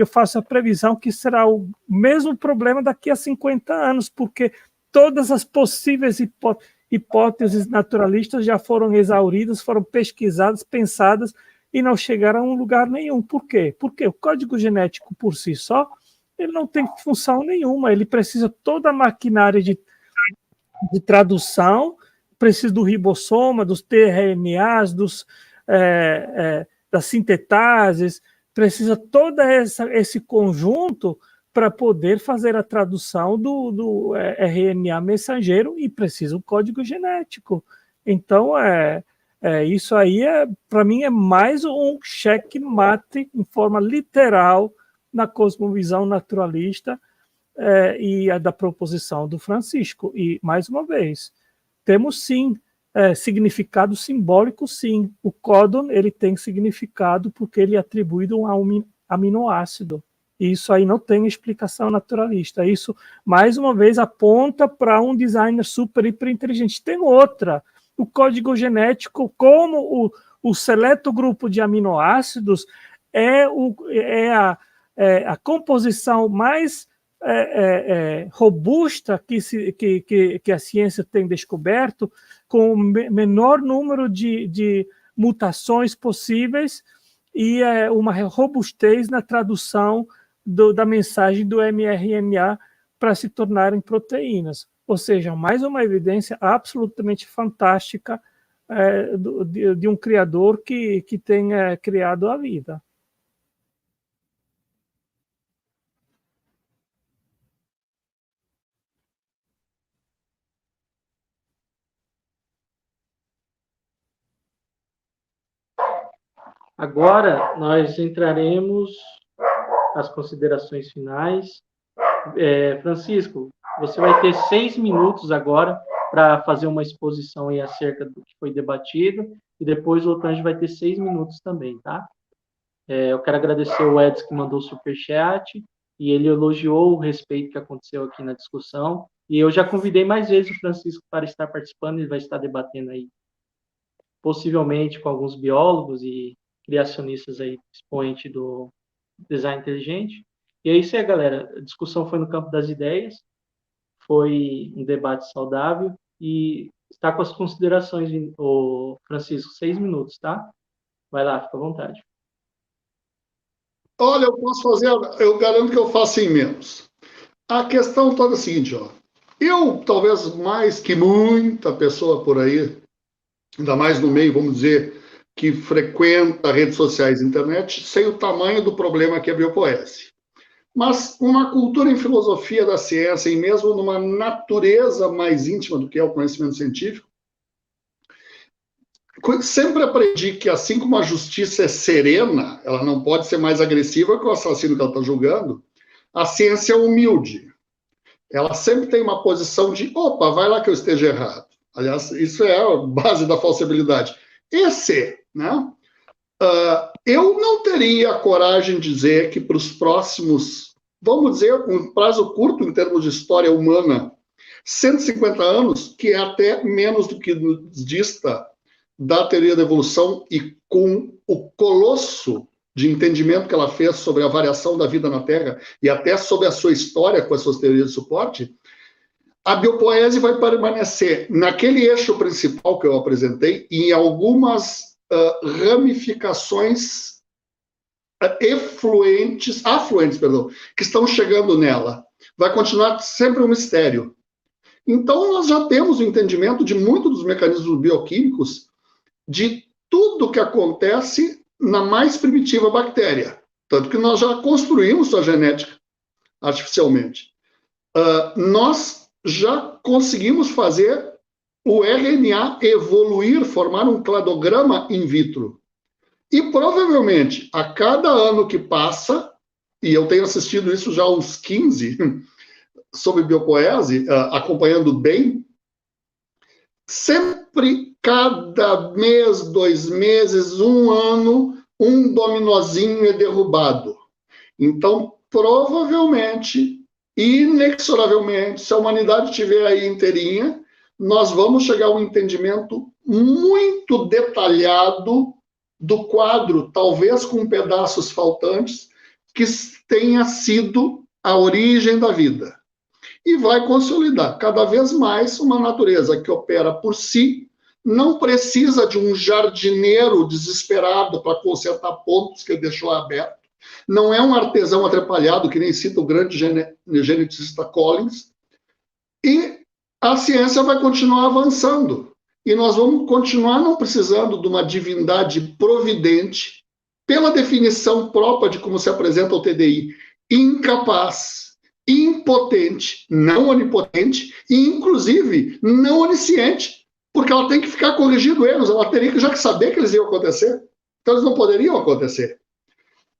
faço a previsão que será o mesmo problema daqui a 50 anos, porque todas as possíveis hipóteses naturalistas já foram exauridas, foram pesquisadas, pensadas, e não chegaram a um lugar nenhum. Por quê? Porque o código genético por si só, ele não tem função nenhuma, ele precisa toda a maquinária de tradução, precisa do ribossoma, dos tRNAs, das sintetases, precisa todo esse conjunto para poder fazer a tradução do RNA mensageiro, e precisa um código genético. Então, isso aí, para mim, é mais um checkmate em forma literal na cosmovisão naturalista e a da proposição do Francisco. E, mais uma vez, temos sim significado simbólico, sim. O códon, ele tem significado porque ele é atribuído a um aminoácido. E isso aí não tem explicação naturalista. Isso, mais uma vez, aponta para um designer super, hiper inteligente. Tem outra. O código genético, como o seleto grupo de aminoácidos, é a composição mais robusta que a ciência tem descoberto, com o menor número de mutações possíveis e uma robustez na tradução da mensagem do mRNA para se tornarem proteínas. Ou seja, mais uma evidência absolutamente fantástica de um criador que tem criado a vida. Agora, nós entraremos nas considerações finais. Francisco, você vai ter 6 minutos agora para fazer uma exposição aí acerca do que foi debatido, e depois o Otange vai ter 6 minutos também, tá? Eu quero agradecer o Edson que mandou o superchat, e ele elogiou o respeito que aconteceu aqui na discussão, e eu já convidei mais vezes o Francisco para estar participando, ele vai estar debatendo aí, possivelmente com alguns biólogos e criacionistas aí, expoente do design inteligente. E é isso aí, galera. A discussão foi no campo das ideias, foi um debate saudável, e está com as considerações, o Francisco, 6 minutos, tá? Vai lá, fica à vontade. Olha, eu garanto que eu faço em menos. A questão toda é a seguinte, ó. Eu, talvez mais que muita pessoa por aí, ainda mais no meio, vamos dizer, que frequenta redes sociais e internet, sei o tamanho do problema que é a biopoese. Mas uma cultura em filosofia da ciência, e mesmo numa natureza mais íntima do que é o conhecimento científico, sempre aprendi que, assim como a justiça é serena, ela não pode ser mais agressiva que o assassino que ela está julgando, a ciência é humilde. Ela sempre tem uma posição de, opa, vai lá que eu esteja errado. Aliás, isso é a base da falsibilidade. Né? Eu não teria coragem de dizer que para os próximos, vamos dizer, um prazo curto em termos de história humana, 150 anos, que é até menos do que dista da teoria da evolução e com o colosso de entendimento que ela fez sobre a variação da vida na Terra e até sobre a sua história com as suas teorias de suporte, a biopoese vai permanecer naquele eixo principal que eu apresentei e em algumas ramificações afluentes, que estão chegando nela. Vai continuar sempre um mistério. Então, nós já temos o entendimento de muitos dos mecanismos bioquímicos de tudo que acontece na mais primitiva bactéria. Tanto que nós já construímos sua genética artificialmente. Nós já conseguimos fazer o RNA evoluir, formar um cladograma in vitro. E provavelmente, a cada ano que passa, e eu tenho assistido isso já há uns 15, sobre biopoese, acompanhando bem, sempre, cada mês, 2 meses, 1 ano, um dominozinho é derrubado. Então, provavelmente, inexoravelmente, se a humanidade estiver aí inteirinha, nós vamos chegar a um entendimento muito detalhado do quadro, talvez com pedaços faltantes, que tenha sido a origem da vida. E vai consolidar cada vez mais uma natureza que opera por si, não precisa de um jardineiro desesperado para consertar pontos que ele deixou aberto, não é um artesão atrapalhado, que nem cita o grande geneticista Collins, e a ciência vai continuar avançando. E nós vamos continuar não precisando de uma divindade providente, pela definição própria de como se apresenta o TDI, incapaz, impotente, não onipotente e, inclusive, não onisciente, porque ela tem que ficar corrigindo erros, ela teria que já saber que eles iam acontecer, então eles não poderiam acontecer.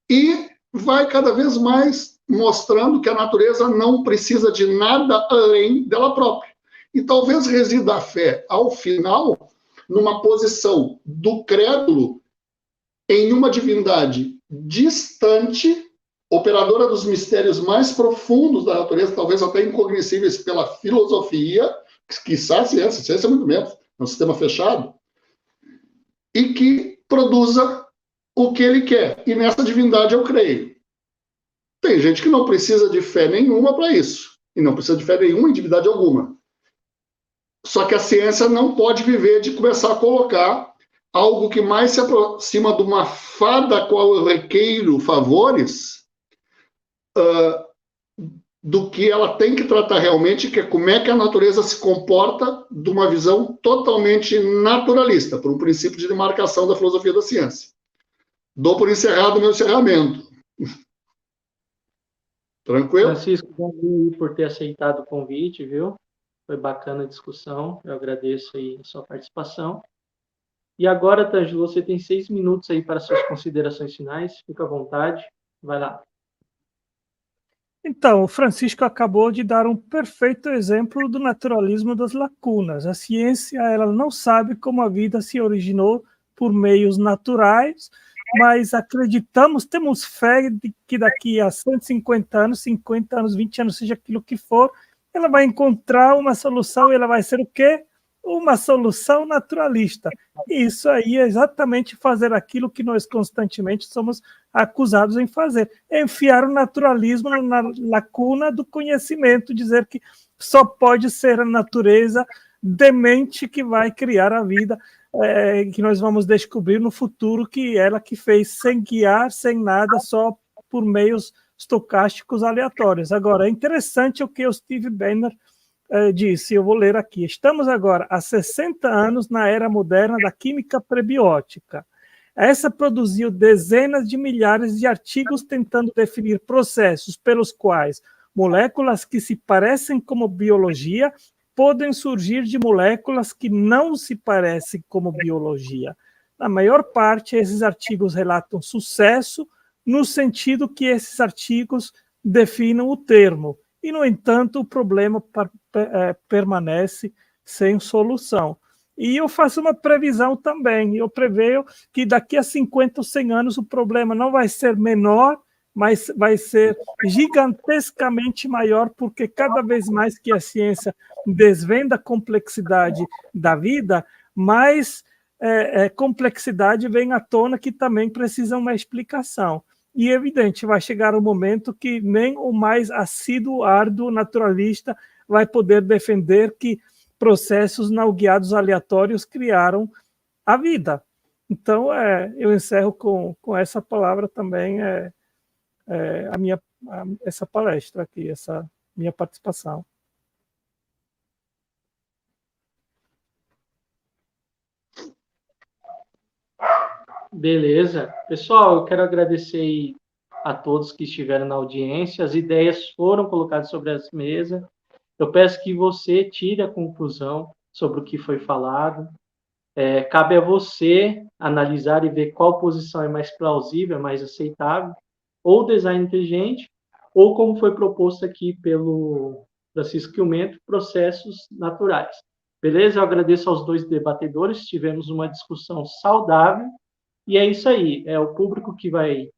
E vai cada vez mais mostrando que a natureza não precisa de nada além dela própria. E talvez resida a fé, ao final, numa posição do crédulo em uma divindade distante, operadora dos mistérios mais profundos da natureza, talvez até incognoscíveis pela filosofia, quiçá a ciência é muito menos, é um sistema fechado, e que produza o que ele quer. E nessa divindade eu creio. Tem gente que não precisa de fé nenhuma para isso, e não precisa de fé nenhuma em divindade alguma. Só que a ciência não pode viver de começar a colocar algo que mais se aproxima de uma fada a qual eu requeiro favores, do que ela tem que tratar realmente, que é como é que a natureza se comporta de uma visão totalmente naturalista, por um princípio de demarcação da filosofia da ciência. Dou por encerrado o meu encerramento. Tranquilo? Francisco, obrigado por ter aceitado o convite, viu? Foi bacana a discussão, eu agradeço aí a sua participação. E agora, Tângelo, você tem 6 minutos aí para suas considerações finais, fica à vontade, vai lá. Então, o Francisco acabou de dar um perfeito exemplo do naturalismo das lacunas. A ciência, ela não sabe como a vida se originou por meios naturais, mas acreditamos, temos fé de que daqui a 150 anos, 50 anos, 20 anos, seja aquilo que for, ela vai encontrar uma solução e ela vai ser o quê? Uma solução naturalista. E isso aí é exatamente fazer aquilo que nós constantemente somos acusados em fazer, enfiar o naturalismo na lacuna do conhecimento, dizer que só pode ser a natureza demente que vai criar a vida, que nós vamos descobrir no futuro que ela que fez sem guiar, sem nada, só por meios estocásticos aleatórios. Agora, é interessante o que o Steve Banner disse, eu vou ler aqui. Estamos agora há 60 anos na era moderna da química prebiótica. Essa produziu dezenas de milhares de artigos tentando definir processos pelos quais moléculas que se parecem como biologia podem surgir de moléculas que não se parecem como biologia. Na maior parte, esses artigos relatam sucesso no sentido que esses artigos definam o termo. E, no entanto, o problema permanece sem solução. E eu faço uma previsão também. Eu prevejo que daqui a 50 ou 100 anos o problema não vai ser menor, mas vai ser gigantescamente maior, porque cada vez mais que a ciência desvenda a complexidade da vida, mais complexidade vem à tona que também precisa uma explicação. E, evidente, vai chegar um momento que nem o mais assíduo, árduo naturalista vai poder defender que processos não guiados aleatórios criaram a vida. Então, eu encerro com essa palavra também, essa palestra aqui, essa minha participação. Beleza. Pessoal, eu quero agradecer a todos que estiveram na audiência. As ideias foram colocadas sobre as mesas. Eu peço que você tire a conclusão sobre o que foi falado. Cabe a você analisar e ver qual posição é mais plausível, é mais aceitável, ou design inteligente, ou como foi proposto aqui pelo Francisco Quilmento, processos naturais. Beleza? Eu agradeço aos dois debatedores, tivemos uma discussão saudável, e é isso aí, é o público que vai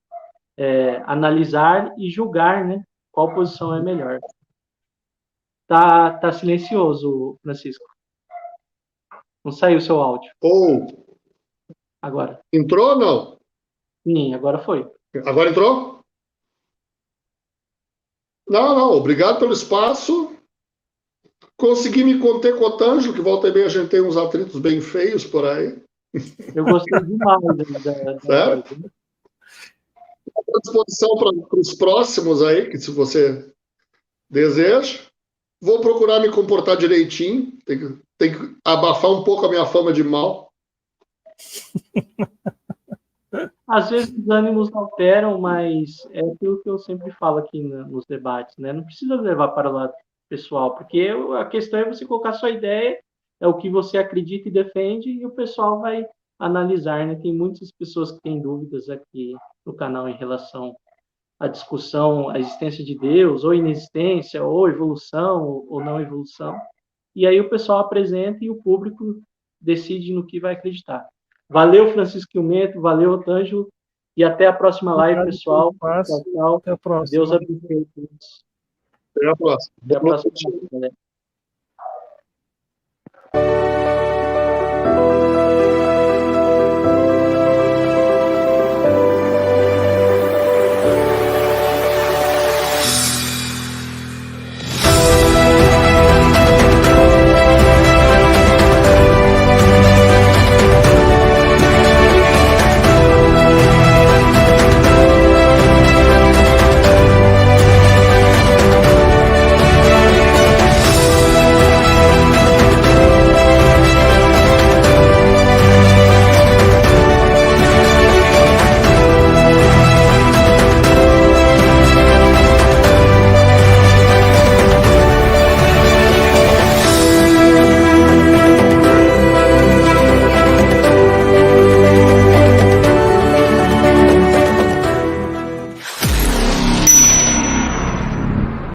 analisar e julgar, né, qual posição é melhor. Tá silencioso, Francisco. Não saiu o seu áudio. Agora. Entrou ou não? Sim, agora foi. Agora entrou? Não, obrigado pelo espaço. Consegui me conter com o Tângelo, que volta e meia a gente tem uns atritos bem feios por aí. Eu gostei demais certo? Estou à disposição para os próximos aí, que se você deseja. Vou procurar me comportar direitinho. Tem que abafar um pouco a minha fama de mal. Às vezes os ânimos alteram, mas é aquilo que eu sempre falo aqui nos debates, né? Não precisa levar para o lado pessoal, porque a questão é você colocar sua ideia, é o que você acredita e defende, e o pessoal vai analisar, né? Tem muitas pessoas que têm dúvidas aqui no canal em relação à discussão, à existência de Deus, ou inexistência, ou evolução, ou não evolução. E aí o pessoal apresenta e o público decide no que vai acreditar. Valeu, Francisco Quilmento, valeu, Otângelo, e até a próxima live, pessoal. Tchau, tchau. Até a próxima. Deus abençoe. Até a próxima. Até a próxima.